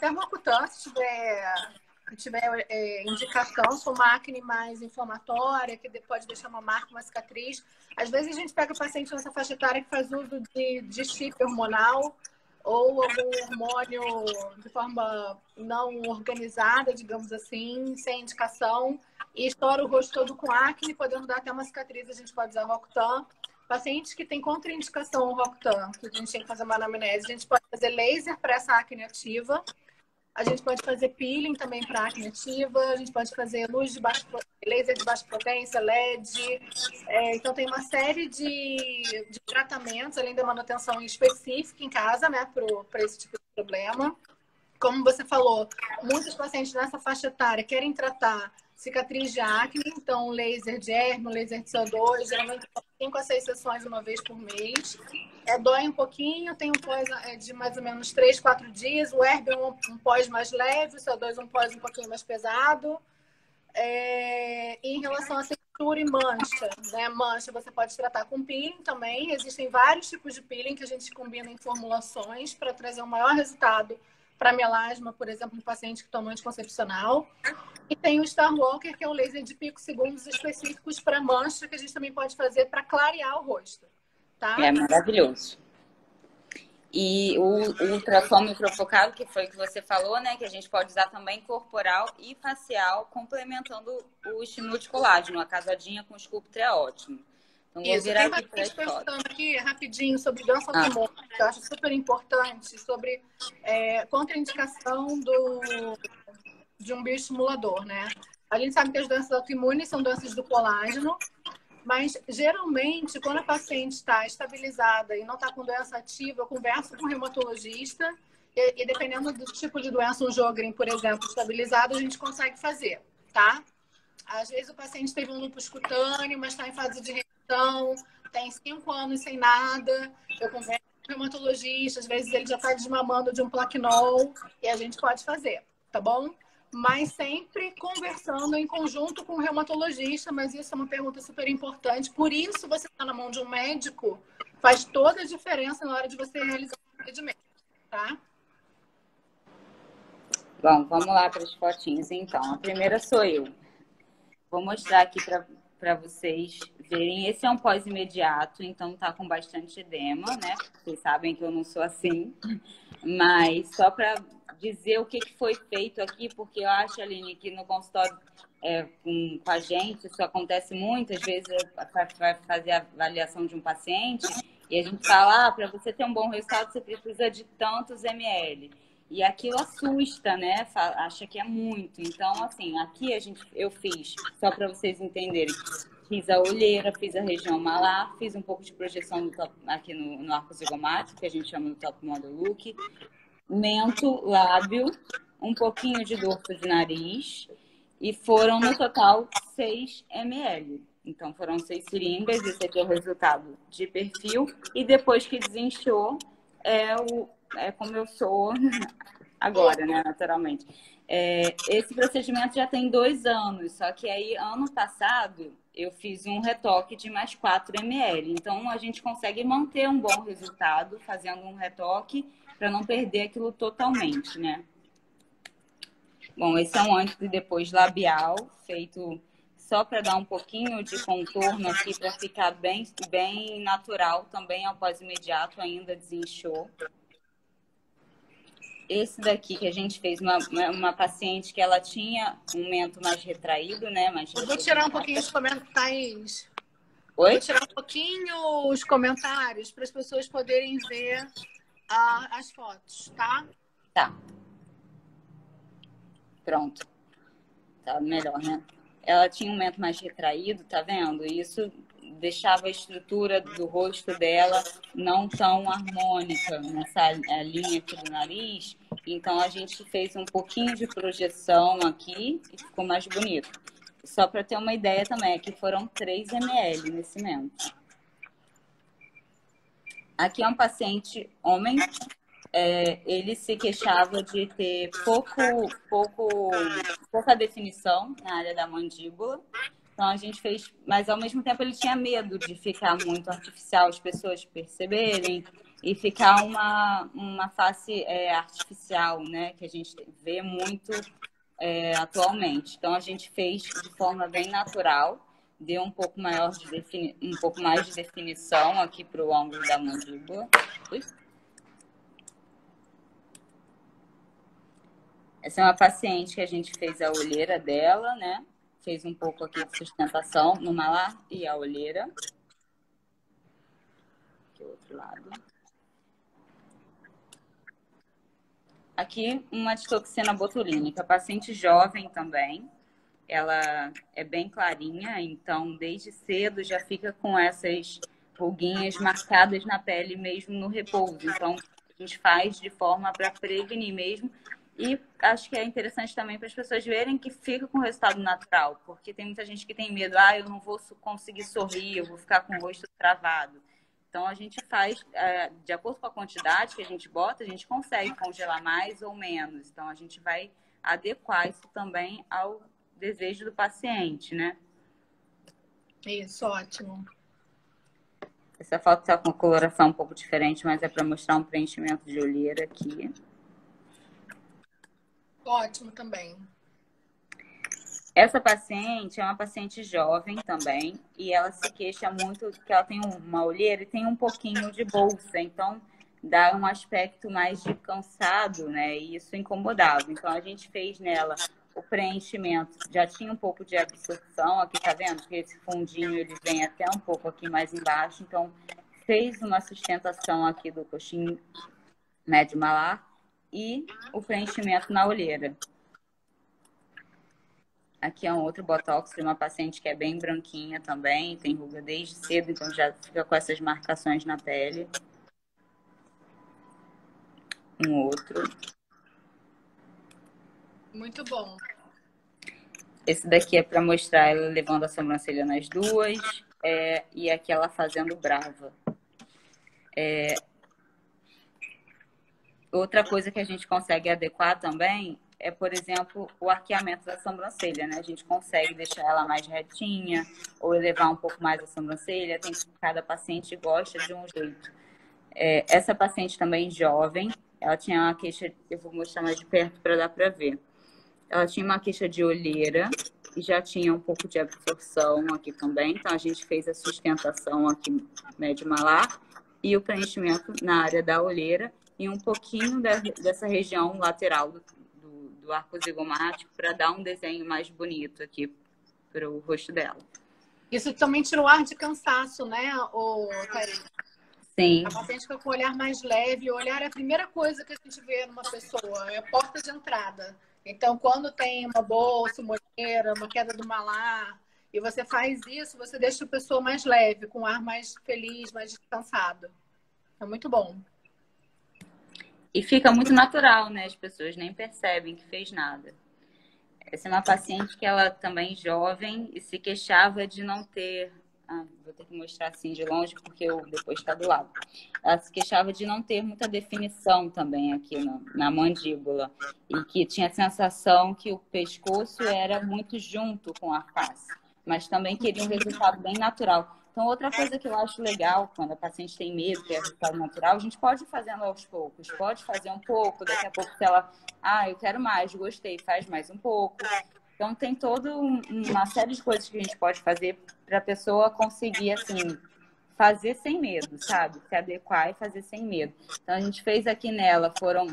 termocutã, se tiver indicação, se for uma acne mais inflamatória, que pode deixar uma marca, uma cicatriz. Às vezes a gente pega o paciente nessa faixa etária que faz uso de chip hormonal ou algum hormônio de forma não organizada, digamos assim, sem indicação, e estoura o rosto todo com acne, podendo dar até uma cicatriz, a gente pode usar Roacutan. Pacientes que têm contraindicação ao Roacutan, que a gente tem que fazer uma anamnese, a gente pode fazer laser para essa acne ativa. A gente pode fazer peeling também para acne ativa, a gente pode fazer laser de baixa potência, LED. Então, tem uma série de tratamentos, além da manutenção específica em casa, né, para esse tipo de problema. Como você falou, muitos pacientes nessa faixa etária querem tratar cicatriz de acne, então laser de ermo, laser de CO2, geralmente 5 a 6 sessões uma vez por mês. Dói um pouquinho, tem um pós de mais ou menos 3, 4 dias. O ermo é um pós mais leve, o CO2 um pós um pouquinho mais pesado. Em relação à textura e mancha, né? Mancha você pode tratar com peeling também. Existem vários tipos de peeling que a gente combina em formulações para trazer um maior resultado para melasma, por exemplo, em paciente que toma anticoncepcional. E tem o Star Walker, que é um laser de picosegundos específicos para mancha, que a gente também pode fazer para clarear o rosto. Tá? É maravilhoso. E o ultrassom microfocado, que foi o que você falou, né? Que a gente pode usar também corporal e facial, complementando o estímulo de colágeno. A casadinha com Sculptra é ótimo. Então, vou virar aqui para as perguntando aqui rapidinho sobre doença autoimune, que eu acho super importante, sobre contraindicação de um bioestimulador, né? A gente sabe que as doenças autoimunes são doenças do colágeno, mas geralmente, quando a paciente está estabilizada e não está com doença ativa, eu converso com o reumatologista e dependendo do tipo de doença, um Sjögren, por exemplo, estabilizado, a gente consegue fazer, tá? Às vezes o paciente teve um lúpus cutâneo, mas está em fase de remissão, tem 5 anos sem nada, eu converso com o reumatologista, às vezes ele já está desmamando de um Plaquenol e a gente pode fazer, tá bom? Mas sempre conversando em conjunto com o reumatologista, mas isso é uma pergunta super importante. Por isso, você está na mão de um médico, faz toda a diferença na hora de você realizar o procedimento, tá? Bom, vamos lá para as fotinhos, então. A primeira sou eu. Vou mostrar aqui para vocês verem. Esse é um pós-imediato, então tá com bastante edema, né? Vocês sabem que eu não sou assim. Mas só para dizer o que foi feito aqui, porque eu acho, Aline, que no consultório com a gente, isso acontece muitas vezes, vai fazer a avaliação de um paciente e a gente fala, para você ter um bom resultado, você precisa de tantos ml. E aquilo assusta, né? Acha que é muito. Então, assim, aqui eu fiz, só para vocês entenderem, fiz a olheira, fiz a região malar, fiz um pouco de projeção aqui no arco zigomático, que a gente chama do top model look, mento, lábio, um pouquinho de dorso de nariz, e foram no total 6 ml. Então, foram 6 seringas, esse aqui é o resultado de perfil, e depois que desinchou, é como eu sou agora, né, naturalmente. Esse procedimento já tem 2 anos, só que aí, ano passado, eu fiz um retoque de mais 4 ml. Então, a gente consegue manter um bom resultado fazendo um retoque para não perder aquilo totalmente, né? Bom, esse é um antes e depois labial, feito só para dar um pouquinho de contorno aqui, para ficar bem natural. Também é o pós-imediato, ainda desinchou. Esse daqui que a gente fez, uma paciente que ela tinha um mento mais retraído, né? Eu vou tirar um pouquinho os comentários. Oi? Vou tirar um pouquinho os comentários para as pessoas poderem ver as fotos, tá? Tá. Pronto. Tá melhor, né? Ela tinha um mento mais retraído, tá vendo? Isso deixava a estrutura do rosto dela não tão harmônica nessa linha aqui do nariz. Então, a gente fez um pouquinho de projeção aqui e ficou mais bonito. Só para ter uma ideia também, aqui foram 3 ml nesse mento. Aqui é um paciente homem. Ele se queixava de ter pouca definição na área da mandíbula. Então, a gente fez... Mas, ao mesmo tempo, ele tinha medo de ficar muito artificial, as pessoas perceberem, e ficar uma face artificial, né? Que a gente vê muito atualmente. Então, a gente fez de forma bem natural, deu um pouco mais de definição aqui para o ângulo da mandíbula. Essa é uma paciente que a gente fez a olheira dela, né? Fez um pouco aqui de sustentação no malar e a olheira. Aqui o outro lado. Aqui uma distoxina botulínica, paciente jovem também. Ela é bem clarinha, então desde cedo já fica com essas ruguinhas marcadas na pele mesmo no repouso. Então a gente faz de forma para prevenir mesmo. E acho que é interessante também para as pessoas verem que fica com resultado natural, porque tem muita gente que tem medo, eu não vou conseguir sorrir, eu vou ficar com o rosto travado. Então, a gente faz, de acordo com a quantidade que a gente bota, a gente consegue congelar mais ou menos. Então, a gente vai adequar isso também ao desejo do paciente, né? Isso, ótimo. Essa foto está com coloração um pouco diferente, mas é para mostrar um preenchimento de olheira aqui. Ótimo também. Essa paciente é uma paciente jovem também, e ela se queixa muito que ela tem uma olheira e tem um pouquinho de bolsa, então dá um aspecto mais de cansado, né? E isso incomodava. Então a gente fez nela o preenchimento, já tinha um pouco de absorção, aqui tá vendo que esse fundinho ele vem até um pouco aqui mais embaixo, então fez uma sustentação aqui do coxim médio malar e o preenchimento na olheira. Aqui é um outro botox de uma paciente que é bem branquinha também, tem ruga desde cedo, então já fica com essas marcações na pele. Um outro. Muito bom. Esse daqui é para mostrar ela levando a sobrancelha nas duas, e aqui ela fazendo brava. Outra coisa que a gente consegue adequar também é, por exemplo, o arqueamento da sobrancelha, né? A gente consegue deixar ela mais retinha ou elevar um pouco mais a sobrancelha. Cada paciente gosta de um jeito. Essa paciente também jovem, ela tinha uma queixa, eu vou mostrar mais de perto para dar para ver. Ela tinha uma queixa de olheira e já tinha um pouco de absorção aqui também. Então, a gente fez a sustentação aqui médio malar e o preenchimento na área da olheira e um pouquinho dessa região lateral do arco zigomático para dar um desenho mais bonito aqui para o rosto dela. Isso também tira o ar de cansaço, né, Thaís? Sim. A paciente fica com o olhar mais leve. O olhar é a primeira coisa que a gente vê numa pessoa, é a porta de entrada. Então, quando tem uma bolsa, uma olheira, uma queda do malar, e você faz isso, você deixa a pessoa mais leve, com o ar mais feliz, mais descansado. É muito bom. E fica muito natural, né? As pessoas nem percebem que fez nada. Essa é uma paciente que ela também jovem e se queixava de não ter... vou ter que mostrar assim de longe porque depois está do lado. Ela se queixava de não ter muita definição também aqui na mandíbula. E que tinha a sensação que o pescoço era muito junto com a face. Mas também queria um resultado bem natural. Então, outra coisa que eu acho legal, quando a paciente tem medo, que é resultado natural, a gente pode ir fazendo aos poucos. Pode fazer um pouco, daqui a pouco se ela... eu quero mais, gostei, faz mais um pouco. Então, tem toda uma série de coisas que a gente pode fazer para a pessoa conseguir, assim, fazer sem medo, sabe? Se adequar e fazer sem medo. Então, a gente fez aqui nela, foram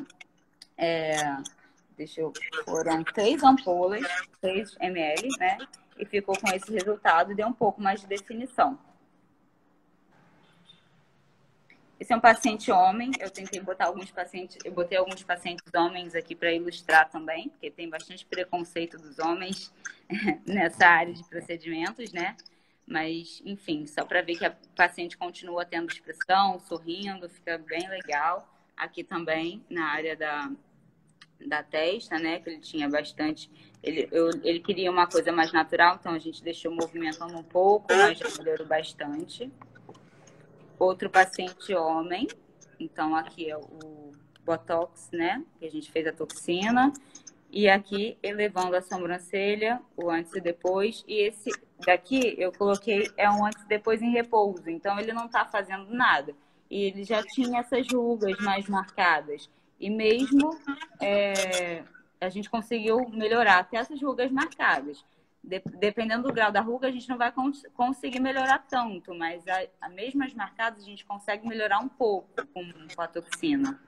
3 ampolas, 3 ml, né? E ficou com esse resultado e deu um pouco mais de definição. Esse é um paciente homem. Eu tentei botar alguns pacientes, eu botei alguns pacientes homens aqui para ilustrar também, porque tem bastante preconceito dos homens nessa área de procedimentos, né? Mas, enfim, só para ver que a paciente continua tendo expressão, sorrindo, fica bem legal. Aqui também, na área da testa, né? Que ele tinha bastante... Ele queria uma coisa mais natural, então a gente deixou movimentando um pouco, mas já melhorou bastante. Outro paciente homem, então aqui é o Botox, né? Que a gente fez a toxina. E aqui, elevando a sobrancelha, o antes e depois. E esse daqui, eu coloquei, é um antes e depois em repouso. Então, ele não tá fazendo nada. E ele já tinha essas rugas mais marcadas. E mesmo a gente conseguiu melhorar até essas rugas marcadas. Dependendo do grau da ruga, a gente não vai conseguir melhorar tanto, mas mesmo as marcadas a gente consegue melhorar um pouco com a toxina.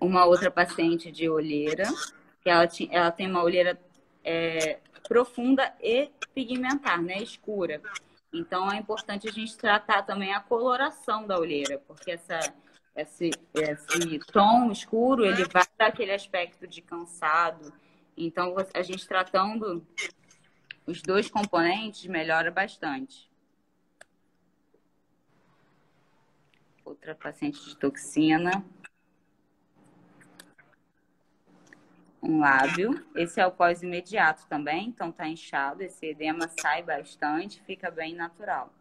Uma outra paciente de olheira, que ela tem uma olheira profunda e pigmentar, né, escura. Então, é importante a gente tratar também a coloração da olheira, porque esse tom escuro, ele vai dar aquele aspecto de cansado. Então, a gente tratando os dois componentes melhora bastante. Outra paciente de toxina. Um lábio. Esse é o pós-imediato também, então tá inchado. Esse edema sai bastante, fica bem natural.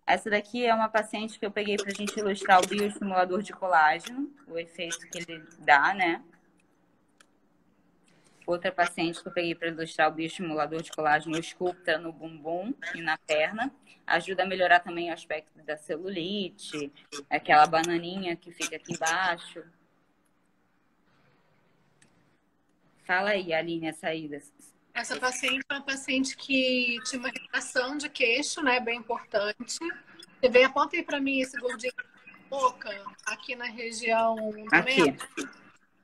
Essa daqui é uma paciente que eu peguei pra gente ilustrar o bioestimulador de colágeno, o efeito que ele dá, né? Outra paciente que eu peguei para ilustrar o bioestimulador de colágeno, o Sculptra no bumbum e na perna. Ajuda a melhorar também o aspecto da celulite, aquela bananinha que fica aqui embaixo. Fala aí, Aline, as saídas. Essa paciente é uma paciente que tinha uma irritação de queixo, né? Bem importante. Você vê, aponta aí para mim esse gordinho da boca, aqui na região do Aqui. membro.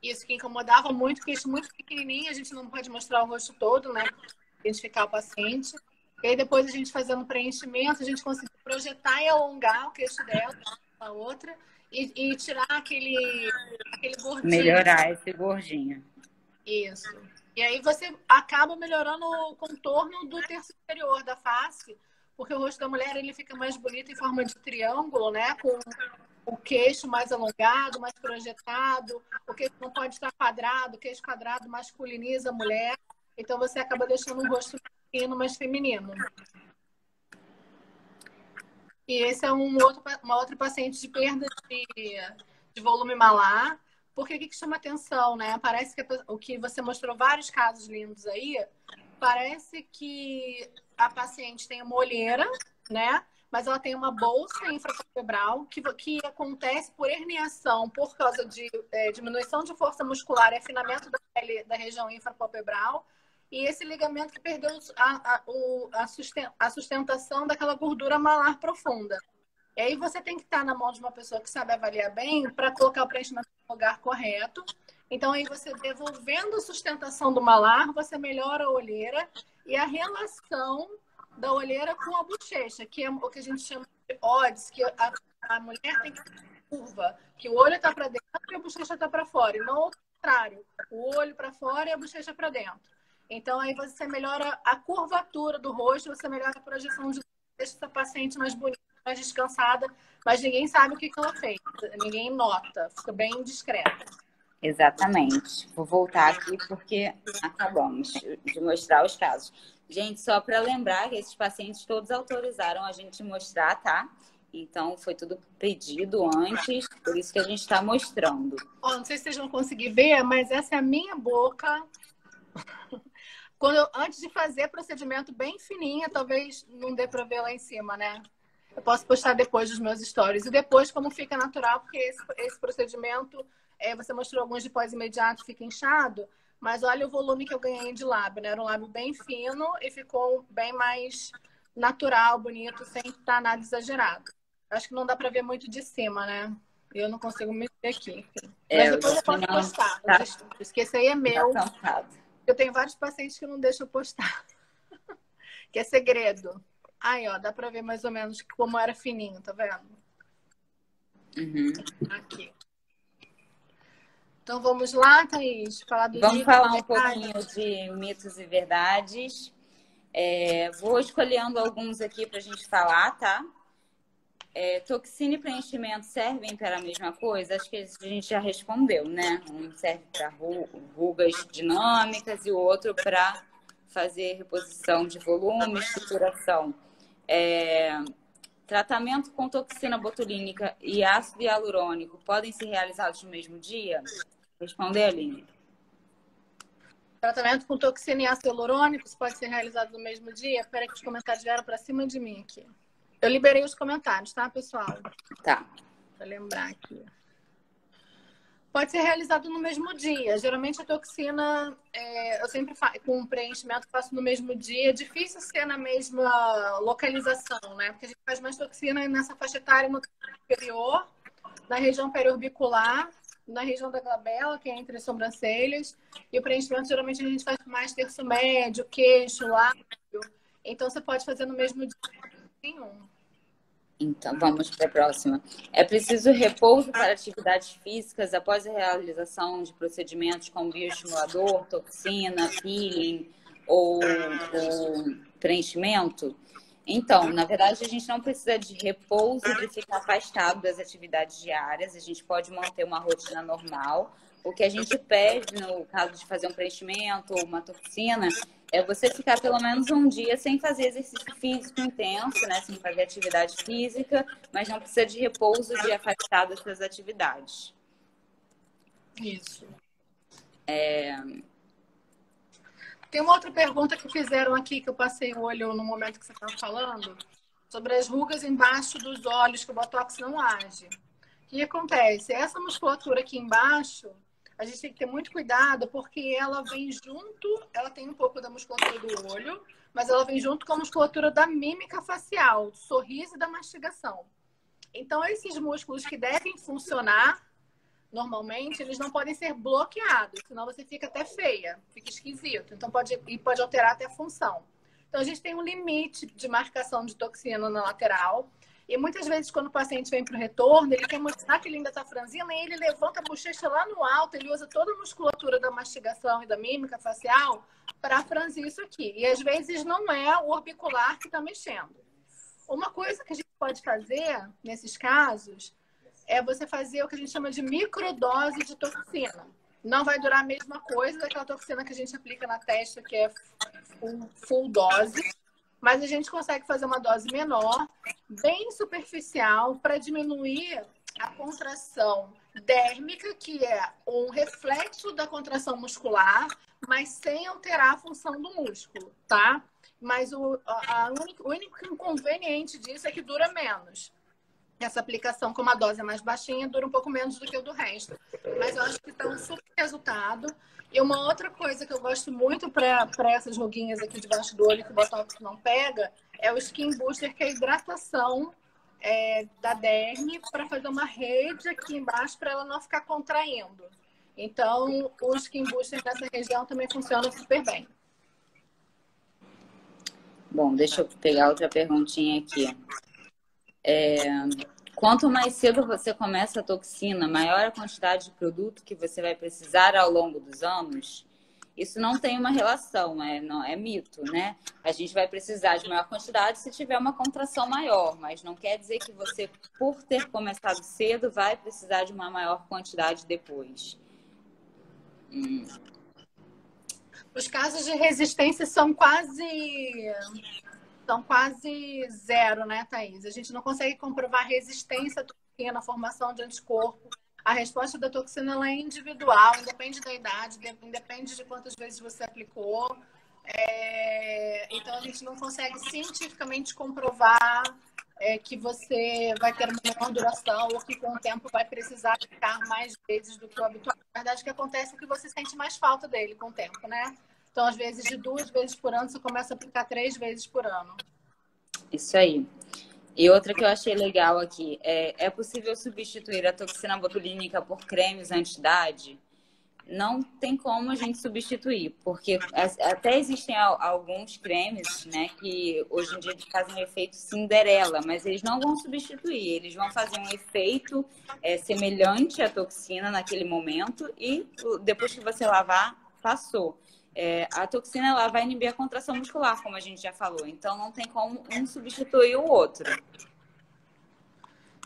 Isso que incomodava muito, queixo muito pequenininho, a gente não pode mostrar o rosto todo, né? Pra identificar o paciente. E aí depois a gente fazendo preenchimento, a gente conseguiu projetar e alongar o queixo dela, a outra, e tirar aquele gordinho. Melhorar esse gordinho. Isso. E aí você acaba melhorando o contorno do terço superior da face, porque o rosto da mulher ele fica mais bonito em forma de triângulo, né? Com o queixo mais alongado, mais projetado. O queixo não pode estar quadrado, o queixo quadrado masculiniza a mulher. Então você acaba deixando um rosto fino, mais feminino. E esse é uma outra paciente de perda de volume malar. Porque o que chama atenção, né? Parece que o que você mostrou vários casos lindos aí, parece que a paciente tem uma olheira, né? Mas ela tem uma bolsa infrapalpebral que acontece por herniação, por causa de diminuição de força muscular e afinamento da pele da região infrapalpebral. E esse ligamento que perdeu a sustentação daquela gordura malar profunda. E aí você tem que estar na mão de uma pessoa que sabe avaliar bem para colocar o preenchimento no lugar correto. Então, aí você devolvendo a sustentação do malar, você melhora a olheira e a relação da olheira com a bochecha, que é o que a gente chama de odds, que a mulher tem que ter curva, que o olho está para dentro e a bochecha está para fora, e não o contrário, o olho para fora e a bochecha para dentro. Então, aí você melhora a curvatura do rosto, você melhora a projeção de deixa essa paciente mais bonita, mais descansada, mas ninguém sabe o que ela fez, ninguém nota, fica bem discreta. Exatamente. Vou voltar aqui porque acabamos de mostrar os casos. Gente, só para lembrar que esses pacientes todos autorizaram a gente mostrar, tá? Então, foi tudo pedido antes, por isso que a gente está mostrando. Não sei se vocês vão conseguir ver, mas essa é a minha boca. Antes de fazer procedimento bem fininha, talvez não dê para ver lá em cima, né? Eu posso postar depois dos meus stories. E depois, como fica natural, porque esse procedimento, você mostrou alguns de pós-imediato, fica inchado, mas olha o volume que eu ganhei de lábio, né? Era um lábio bem fino e ficou bem mais natural, bonito, sem estar nada exagerado. Acho que não dá para ver muito de cima, né? Eu não consigo mexer aqui. Mas depois eu posso postar. Tá. Porque esse aí é meu. Tá cansado. Eu tenho vários pacientes que não deixam eu postar. que é segredo. Aí, ó, dá pra ver mais ou menos como era fininho, tá vendo? Uhum. Aqui. Então vamos lá, Thaís, falar dos Vamos mitos e falar um verdades. pouquinho de mitos e verdades. Vou escolhendo alguns aqui para a gente falar, tá? Toxina e preenchimento servem para a mesma coisa? Acho que a gente já respondeu, né? Um serve para rugas dinâmicas e o outro para fazer reposição de volume, estruturação. Tratamento com toxina botulínica e ácido hialurônico podem ser realizados no mesmo dia? Responder, Aline. Tratamento com toxina e ácido hialurônico pode ser realizado no mesmo dia? Espera que os comentários vieram para cima de mim aqui. Eu liberei os comentários, tá, pessoal? Tá. Para lembrar aqui. Pode ser realizado no mesmo dia. Geralmente a toxina, eu sempre faço, com preenchimento faço no mesmo dia. É difícil ser na mesma localização, né? Porque a gente faz mais toxina nessa faixa etária no superior, na região periorbicular, na região da glabela, que é entre as sobrancelhas. E o preenchimento, geralmente, a gente faz mais terço médio, queixo, lábio. Então, você pode fazer no mesmo dia nenhum. Então, vamos para a próxima. É preciso repouso para atividades físicas após a realização de procedimentos como bioestimulador, toxina, peeling ou preenchimento? Então, na verdade, a gente não precisa de repouso, de ficar afastado das atividades diárias. A gente pode manter uma rotina normal. O que a gente pede, no caso de fazer um preenchimento ou uma toxina, é você ficar pelo menos um dia sem fazer exercício físico intenso, né? Sem fazer atividade física, mas não precisa de repouso, de afastar dessas atividades. Isso. Tem uma outra pergunta que fizeram aqui, que eu passei o olho no momento que você estava falando, sobre as rugas embaixo dos olhos, que o Botox não age. O que acontece? Essa musculatura aqui embaixo, a gente tem que ter muito cuidado, porque ela vem junto, ela tem um pouco da musculatura do olho, mas ela vem junto com a musculatura da mímica facial, do sorriso e da mastigação. Então, esses músculos que devem funcionar normalmente, eles não podem ser bloqueados, senão você fica até feia, fica esquisito. Então, pode alterar até a função. Então, a gente tem um limite de marcação de toxina na lateral. E muitas vezes, quando o paciente vem para o retorno, ele quer mostrar que ele ainda está franzino e ele levanta a bochecha lá no alto, ele usa toda a musculatura da mastigação e da mímica facial para franzir isso aqui. E às vezes não é o orbicular que está mexendo. Uma coisa que a gente pode fazer nesses casos é você fazer o que a gente chama de microdose de toxina. Não vai durar a mesma coisa daquela toxina que a gente aplica na testa, que é full dose, mas a gente consegue fazer uma dose menor, bem superficial, para diminuir a contração dérmica, que é um reflexo da contração muscular, mas sem alterar a função do músculo, tá? Mas o único inconveniente disso é que dura menos. Essa aplicação, como a dose é mais baixinha, dura um pouco menos do que o do resto. Mas eu acho que está um super resultado. E uma outra coisa que eu gosto muito para essas ruguinhas aqui debaixo do olho que o Botox não pega é o Skin Booster, que é a hidratação da derme, para fazer uma rede aqui embaixo para ela não ficar contraindo. Então, o Skin Booster nessa região também funciona super bem. Bom, deixa eu pegar outra perguntinha aqui. Quanto mais cedo você começa a toxina, maior a quantidade de produto que você vai precisar ao longo dos anos? Isso não tem uma relação, é mito, né? A gente vai precisar de maior quantidade se tiver uma contração maior, mas não quer dizer que você, por ter começado cedo, vai precisar de uma maior quantidade depois. Os casos de resistência são quase zero, né, Thaís? A gente não consegue comprovar resistência à toxina, na formação de anticorpo. A resposta da toxina ela é individual, independe da idade, independe de quantas vezes você aplicou. Então, a gente não consegue cientificamente comprovar que você vai ter uma menor duração ou que com o tempo vai precisar aplicar mais vezes do que o habitual. Na verdade, o que acontece é que você sente mais falta dele com o tempo, né? Então, às vezes, de 2 vezes por ano, você começa a aplicar 3 vezes por ano. Isso aí. E outra que eu achei legal aqui, é possível substituir a toxina botulínica por cremes anti-idade? não tem como a gente substituir, porque até existem alguns cremes, né, que hoje em dia fazem um efeito Cinderela, mas eles não vão substituir, eles vão fazer um efeito semelhante à toxina naquele momento e depois que você lavar, passou. A toxina ela vai inibir a contração muscular, como a gente já falou, então não tem como um substituir o outro.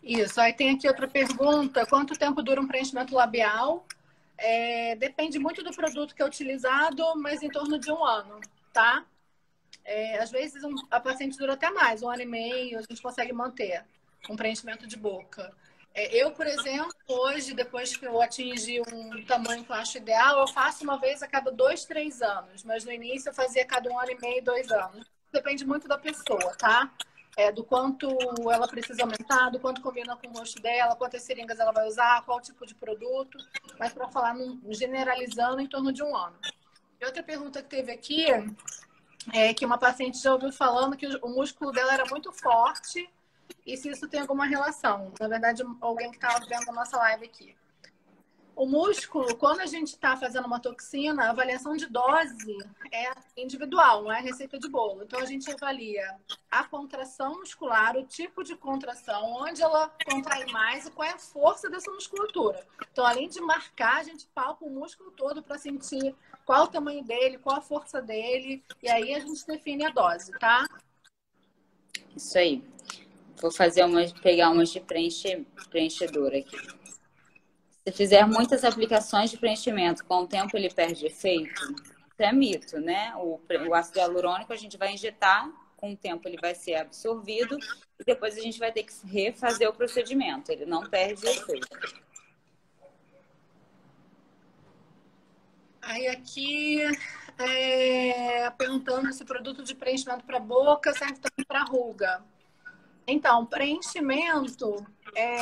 Isso, aí tem aqui outra pergunta, quanto tempo dura um preenchimento labial? Depende muito do produto que é utilizado, mas em torno de 1 ano, tá? Às vezes a paciente dura até mais, 1 ano e meio, a gente consegue manter um preenchimento de boca. Eu, por exemplo, hoje, depois que eu atingi um tamanho que eu acho ideal, eu faço uma vez a cada 2, 3 anos, mas no início eu fazia a cada 1 ano e meio, 2 anos. Depende muito da pessoa, tá? Do quanto ela precisa aumentar, do quanto combina com o rosto dela, quantas seringas ela vai usar, qual tipo de produto, mas para falar generalizando, em torno de 1 ano. E outra pergunta que teve aqui é que uma paciente já ouviu falando que o músculo dela era muito forte e se isso tem alguma relação. Na verdade, alguém que estava vendo a nossa live aqui. O músculo, quando a gente está fazendo uma toxina, a avaliação de dose é individual, não é receita de bolo. Então, a gente avalia a contração muscular, o tipo de contração, onde ela contrai mais e qual é a força dessa musculatura. Então, além de marcar, a gente palpa o músculo todo para sentir qual o tamanho dele, qual a força dele, e aí a gente define a dose, tá? Isso aí. Vou pegar umas de preenchedor aqui. Se fizer muitas aplicações de preenchimento, com o tempo ele perde efeito? Isso é mito, né? O ácido hialurônico a gente vai injetar, com o tempo ele vai ser absorvido e depois a gente vai ter que refazer o procedimento. Ele não perde efeito. Aí aqui, perguntando se o produto de preenchimento para boca serve também para ruga. Então, preenchimento,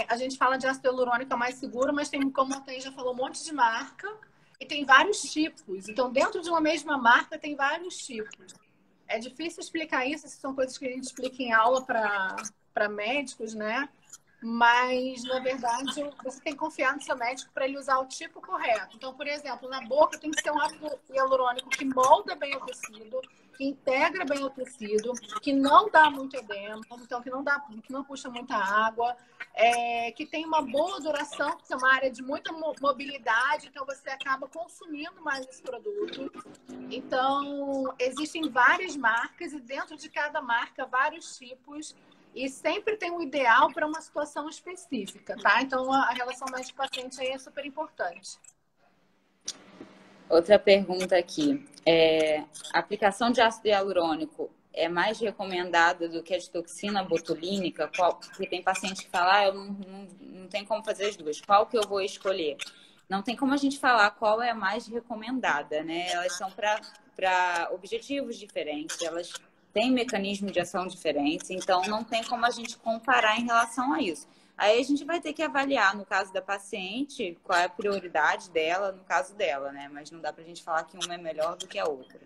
a gente fala de ácido hialurônico mais seguro, mas tem, como a Thaís já falou, um monte de marca e tem vários tipos. Então, dentro de uma mesma marca, tem vários tipos. É difícil explicar isso, são coisas que a gente explica em aula para médicos, né? Mas, na verdade, você tem que confiar no seu médico para ele usar o tipo correto. Então, por exemplo, na boca tem que ser um ácido hialurônico que molda bem o tecido, que integra bem o tecido, que não dá muito edema, então que não puxa muita água, que tem uma boa duração, porque é uma área de muita mobilidade, então você acaba consumindo mais esse produto. Então, existem várias marcas e dentro de cada marca, vários tipos. E sempre tem um ideal para uma situação específica, tá? Então, a relação médico-paciente aí é super importante. Outra pergunta aqui. A aplicação de ácido hialurônico é mais recomendada do que a de toxina botulínica? Porque tem paciente que fala, eu não tenho como fazer as duas. Qual que eu vou escolher? Não tem como a gente falar qual é a mais recomendada, né? Elas são para objetivos diferentes, elas têm mecanismo de ação diferentes, então não tem como a gente comparar em relação a isso. Aí a gente vai ter que avaliar, no caso da paciente, qual é a prioridade dela, no caso dela, né? Mas não dá pra gente falar que uma é melhor do que a outra.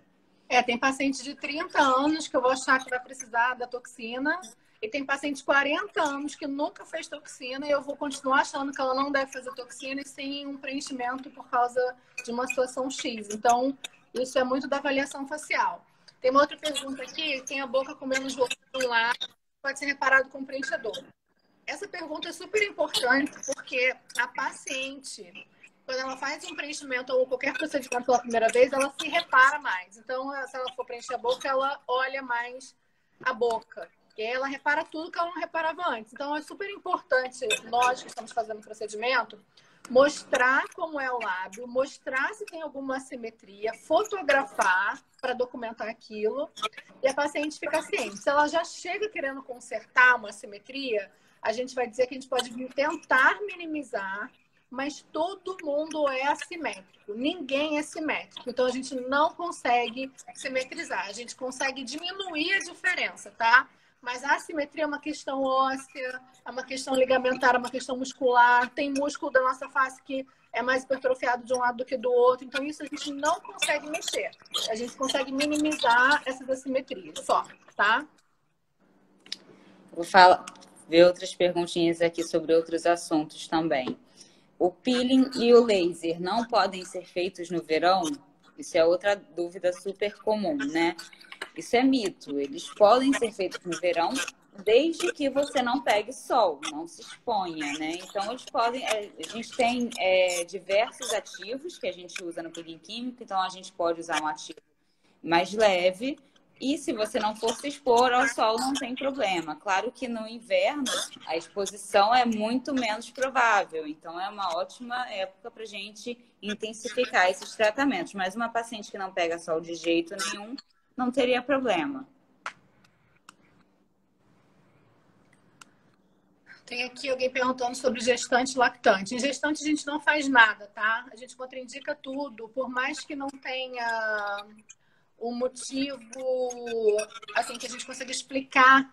Tem paciente de 30 anos que eu vou achar que vai precisar da toxina e tem paciente de 40 anos que nunca fez toxina e eu vou continuar achando que ela não deve fazer toxina e sim um preenchimento por causa de uma situação X. Então, isso é muito da avaliação facial. Tem uma outra pergunta aqui, tem a boca com menos volume de um lado, pode ser reparado com preenchedor. Essa pergunta é super importante porque a paciente, quando ela faz um preenchimento ou qualquer procedimento pela primeira vez, ela se repara mais. Então, se ela for preencher a boca, ela olha mais a boca. E aí ela repara tudo que ela não reparava antes. Então, é super importante, nós que estamos fazendo o procedimento, mostrar como é o lábio, mostrar se tem alguma assimetria, fotografar para documentar aquilo e a paciente fica ciente. Se ela já chega querendo consertar uma assimetria, a gente vai dizer que a gente pode tentar minimizar, mas todo mundo é assimétrico. Ninguém é simétrico. Então, a gente não consegue simetrizar. A gente consegue diminuir a diferença, tá? Mas a assimetria é uma questão óssea, é uma questão ligamentar, é uma questão muscular. Tem músculo da nossa face que é mais hipertrofiado de um lado do que do outro. Então, isso a gente não consegue mexer. A gente consegue minimizar essas assimetrias só, tá? Vou ver outras perguntinhas aqui sobre outros assuntos também. o peeling e o laser não podem ser feitos no verão? Isso é outra dúvida super comum, né? Isso é mito. Eles podem ser feitos no verão, desde que você não pegue sol, não se exponha, né? Então, eles podem... A gente tem diversos ativos que a gente usa no peeling químico, então a gente pode usar um ativo mais leve. E se você não for se expor ao sol, não tem problema. Claro que no inverno a exposição é muito menos provável. Então, é uma ótima época para a gente intensificar esses tratamentos. Mas uma paciente que não pega sol de jeito nenhum, não teria problema. Tem aqui alguém perguntando sobre gestante e lactante. Em gestante a gente não faz nada, tá? A gente contraindica tudo, por mais que não tenha um motivo assim que a gente consiga explicar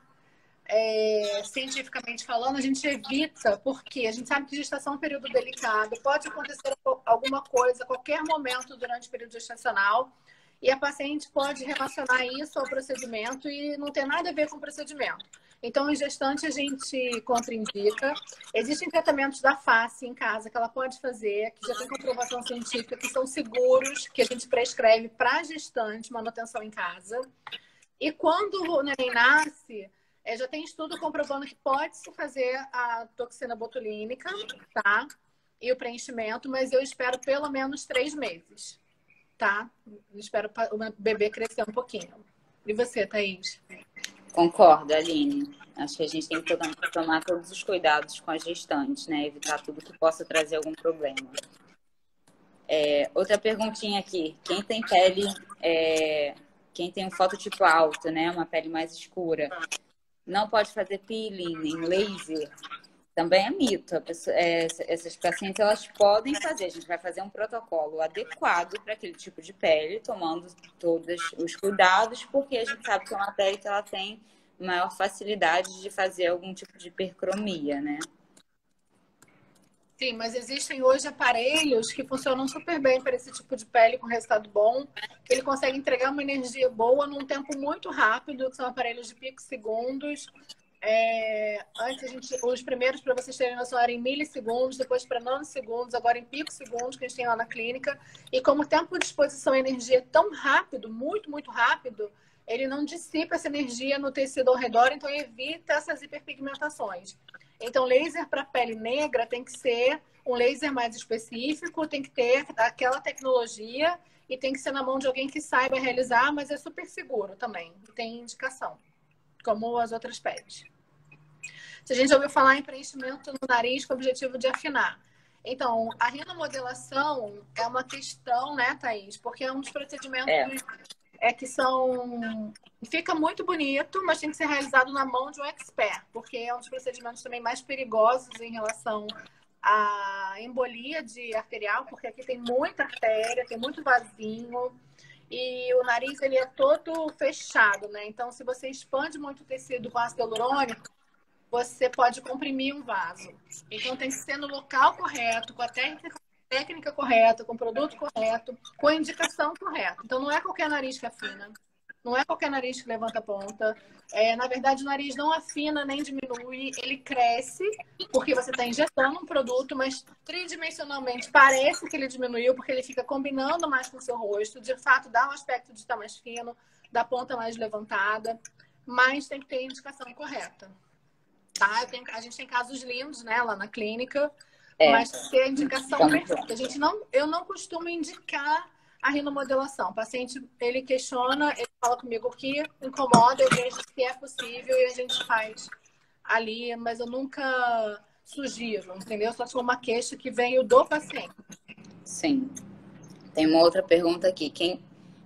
cientificamente falando, a gente evita, porque a gente sabe que gestação é um período delicado, pode acontecer alguma coisa a qualquer momento durante o período gestacional e a paciente pode relacionar isso ao procedimento e não ter nada a ver com o procedimento. Então, em gestante, a gente contraindica. Existem tratamentos da face em casa que ela pode fazer, que já tem comprovação científica, que são seguros, que a gente prescreve para gestante, manutenção em casa. E quando o neném nasce, já tem estudo comprovando que pode-se fazer a toxina botulínica, tá? E o preenchimento, mas eu espero pelo menos 3 meses, tá? Eu espero o bebê crescer um pouquinho. E você, Thaís? Concordo, Aline. Acho que a gente tem que tomar todos os cuidados com as gestantes, né? Evitar tudo que possa trazer algum problema. Outra perguntinha aqui. Quem tem pele... quem tem um fototipo alto, né? Uma pele mais escura, não pode fazer peeling em laser? Também é mito. Essas pacientes, elas podem fazer. A gente vai fazer um protocolo adequado para aquele tipo de pele, tomando todos os cuidados, porque a gente sabe que é uma pele que ela tem maior facilidade de fazer algum tipo de hipercromia, né? Sim, mas existem hoje aparelhos que funcionam super bem para esse tipo de pele com resultado bom. Ele consegue entregar uma energia boa num tempo muito rápido, que são aparelhos de picosegundos. Antes os primeiros, para vocês terem noção, eram em milissegundos, depois para nanosegundos, agora em picosegundos, que a gente tem lá na clínica. E como o tempo de exposição à energia é tão rápido, muito, muito rápido, ele não dissipa essa energia no tecido ao redor, então evita essas hiperpigmentações. Então, laser para pele negra tem que ser um laser mais específico, tem que ter aquela tecnologia e tem que ser na mão de alguém que saiba realizar, mas é super seguro também, tem indicação, como as outras peles. Se a gente ouviu falar em preenchimento no nariz com o objetivo de afinar. Então, a rinomodelação é uma questão, né, Thaís? Porque é um dos procedimentos que são... Fica muito bonito, mas tem que ser realizado na mão de um expert, porque é um dos procedimentos também mais perigosos em relação à embolia arterial, porque aqui tem muita artéria, tem muito vasinho, e o nariz ele é todo fechado, né? Então, se você expande muito o tecido com ácido hialurônico, você pode comprimir um vaso. Então, tem que ser no local correto, com a técnica correta, com o produto correto, com a indicação correta. Então, não é qualquer nariz que afina. Não é qualquer nariz que levanta a ponta. Na verdade, o nariz não afina nem diminui. Ele cresce porque você está injetando um produto, mas tridimensionalmente parece que ele diminuiu porque ele fica combinando mais com o seu rosto. De fato, dá um aspecto de estar mais fino, da ponta mais levantada. Mas tem que ter a indicação correta. Tá? A gente tem casos lindos, né, lá na clínica. Mas tem que ter a indicação perfeita. Eu não costumo indicar a rinomodelação. O paciente, ele questiona, ele fala comigo o que incomoda, eu vejo se é possível e a gente faz ali, mas eu nunca sugiro, entendeu? Só se for uma queixa que veio do paciente. Sim. Tem uma outra pergunta aqui.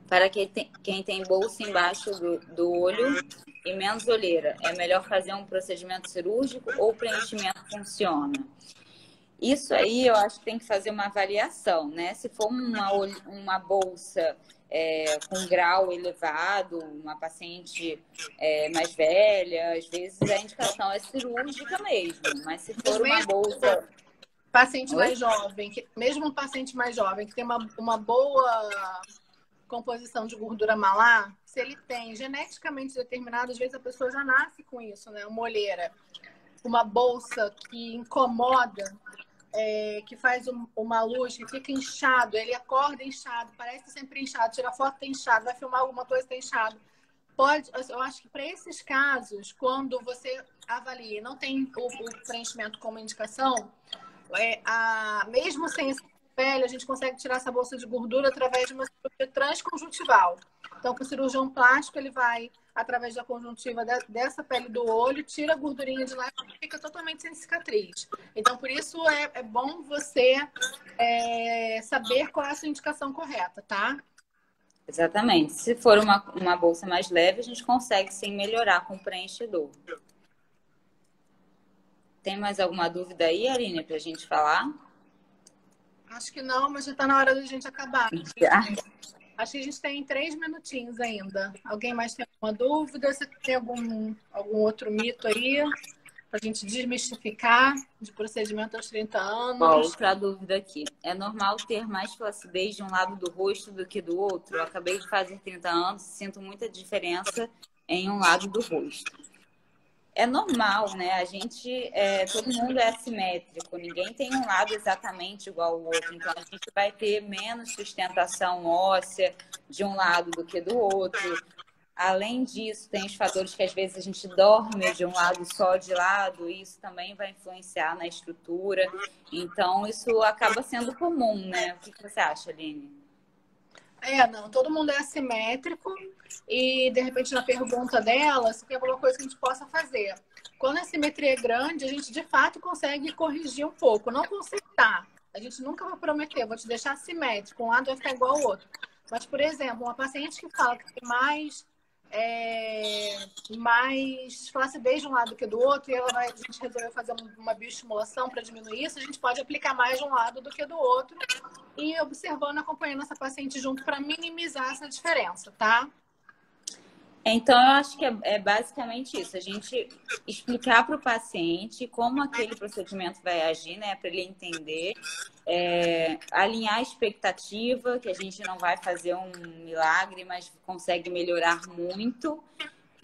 Para quem tem bolsa embaixo do olho e menos olheira, é melhor fazer um procedimento cirúrgico ou o preenchimento funciona? Isso aí eu acho que tem que fazer uma avaliação, né? Se for uma bolsa com grau elevado, uma paciente mais velha, às vezes a indicação é cirúrgica mesmo. Mas se for uma bolsa... Paciente mais jovem, mesmo um paciente mais jovem que tem uma boa composição de gordura malar, se ele tem geneticamente determinado, às vezes a pessoa já nasce com isso, né? Uma olheira, uma bolsa que incomoda, que faz uma luz que fica inchado, ele acorda inchado, parece sempre inchado, tira foto, tá inchado, vai filmar alguma coisa, tá inchado. Eu acho que para esses casos, quando você avalia e não tem o preenchimento como indicação, mesmo sem esse pele, a gente consegue tirar essa bolsa de gordura através de uma cirurgia transconjuntival. Então, com o cirurgião plástico, ele vai, através da conjuntiva dessa pele do olho, tira a gordurinha de lá e fica totalmente sem cicatriz. Então, por isso é bom você saber qual é a sua indicação correta, tá? Exatamente. Se for uma bolsa mais leve, a gente consegue sim melhorar com o preenchedor. Tem mais alguma dúvida aí, Aline, pra gente falar? Acho que não, mas já tá na hora da gente acabar. Já. Acho que a gente tem 3 minutinhos ainda. Alguém mais tem alguma dúvida? Você tem algum outro mito aí pra gente desmistificar de procedimento aos 30 anos? Outra dúvida aqui. É normal ter mais flacidez de um lado do rosto do que do outro? Eu acabei de fazer 30 anos e sinto muita diferença em um lado do rosto. É normal, né? Todo mundo é assimétrico, ninguém tem um lado exatamente igual ao outro, então a gente vai ter menos sustentação óssea de um lado do que do outro. Além disso, tem os fatores que às vezes a gente dorme de um lado só de lado, e isso também vai influenciar na estrutura. Então, isso acaba sendo comum, né? O que você acha, Aline? Não, todo mundo é assimétrico e, de repente, na pergunta dela, se tem alguma coisa que a gente possa fazer. Quando a assimetria é grande, a gente, de fato, consegue corrigir um pouco, não consertar. A gente nunca vai prometer, vou te deixar assimétrico, um lado vai ficar igual ao outro. Mas, por exemplo, uma paciente que fala que tem mais flacidez de um lado que do outro, e a gente resolveu fazer uma bioestimulação para diminuir isso, a gente pode aplicar mais de um lado do que do outro e observando, acompanhando essa paciente junto para minimizar essa diferença, tá? Então, eu acho que é basicamente isso. A gente explicar para o paciente como aquele procedimento vai agir, né? Para ele entender. Alinhar a expectativa, que a gente não vai fazer um milagre, mas consegue melhorar muito.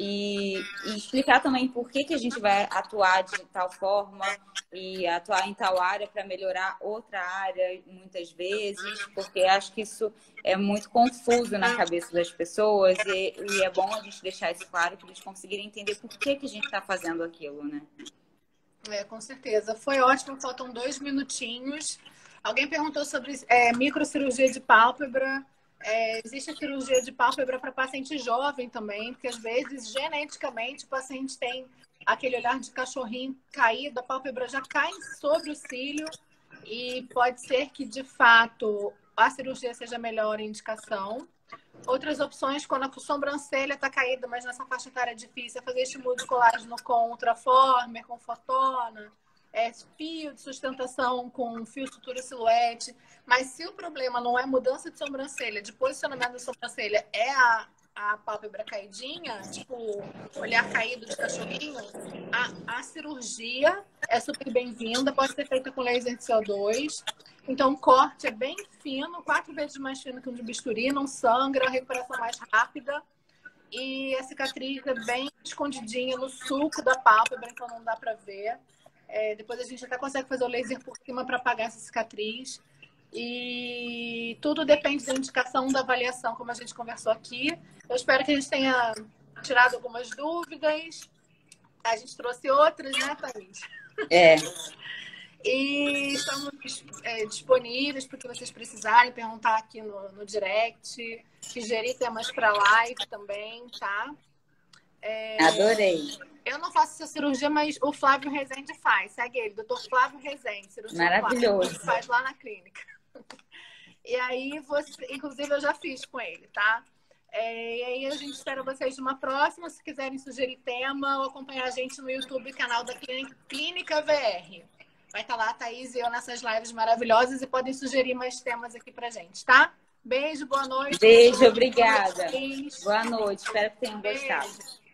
E explicar também por que a gente vai atuar de tal forma e atuar em tal área para melhorar outra área muitas vezes, porque acho que isso é muito confuso na cabeça das pessoas e é bom a gente deixar isso claro para eles conseguirem entender por que a gente está fazendo aquilo, né? Com certeza. Foi ótimo, faltam 2 minutinhos. Alguém perguntou sobre microcirurgia de pálpebra. Existe a cirurgia de pálpebra para paciente jovem também, porque às vezes, geneticamente, o paciente tem aquele olhar de cachorrinho caído, a pálpebra já cai sobre o cílio e pode ser que, de fato, a cirurgia seja a melhor indicação. Outras opções, quando a sobrancelha está caída, mas nessa faixa etária é difícil, é fazer estímulo de colágeno com ultraformer, com fotona, fio de sustentação com fio sutura silhuete. Mas se o problema não é mudança de sobrancelha, de posicionamento da sobrancelha, é a pálpebra caidinha, tipo olhar caído de cachorrinho, a cirurgia é super bem-vinda, pode ser feita com laser de CO2. Então, o corte é bem fino, 4 vezes mais fino que um de bisturi, não sangra, a recuperação mais rápida. E a cicatriz é bem escondidinha no sulco da pálpebra, então não dá para ver. Depois a gente até consegue fazer o laser por cima para apagar essa cicatriz. E tudo depende da indicação da avaliação, como a gente conversou aqui. Eu espero que a gente tenha tirado algumas dúvidas. A gente trouxe outras, né, Thaís? E estamos disponíveis para o que vocês precisarem, perguntar aqui no direct, sugerir temas para live também, tá? Adorei. Eu não faço essa cirurgia, mas o Flávio Rezende faz. Segue ele, Dr. Flávio Rezende, cirurgião maravilhoso. Plástico, faz lá na clínica. E aí, inclusive, eu já fiz com ele, tá? E aí a gente espera vocês numa próxima. Se quiserem sugerir tema ou acompanhar a gente no YouTube, canal da Clínica VR. Vai estar lá a Thaís e eu nessas lives maravilhosas e podem sugerir mais temas aqui pra gente, tá? Beijo, boa noite. Beijo, obrigada. Boa noite, espero que tenham gostado.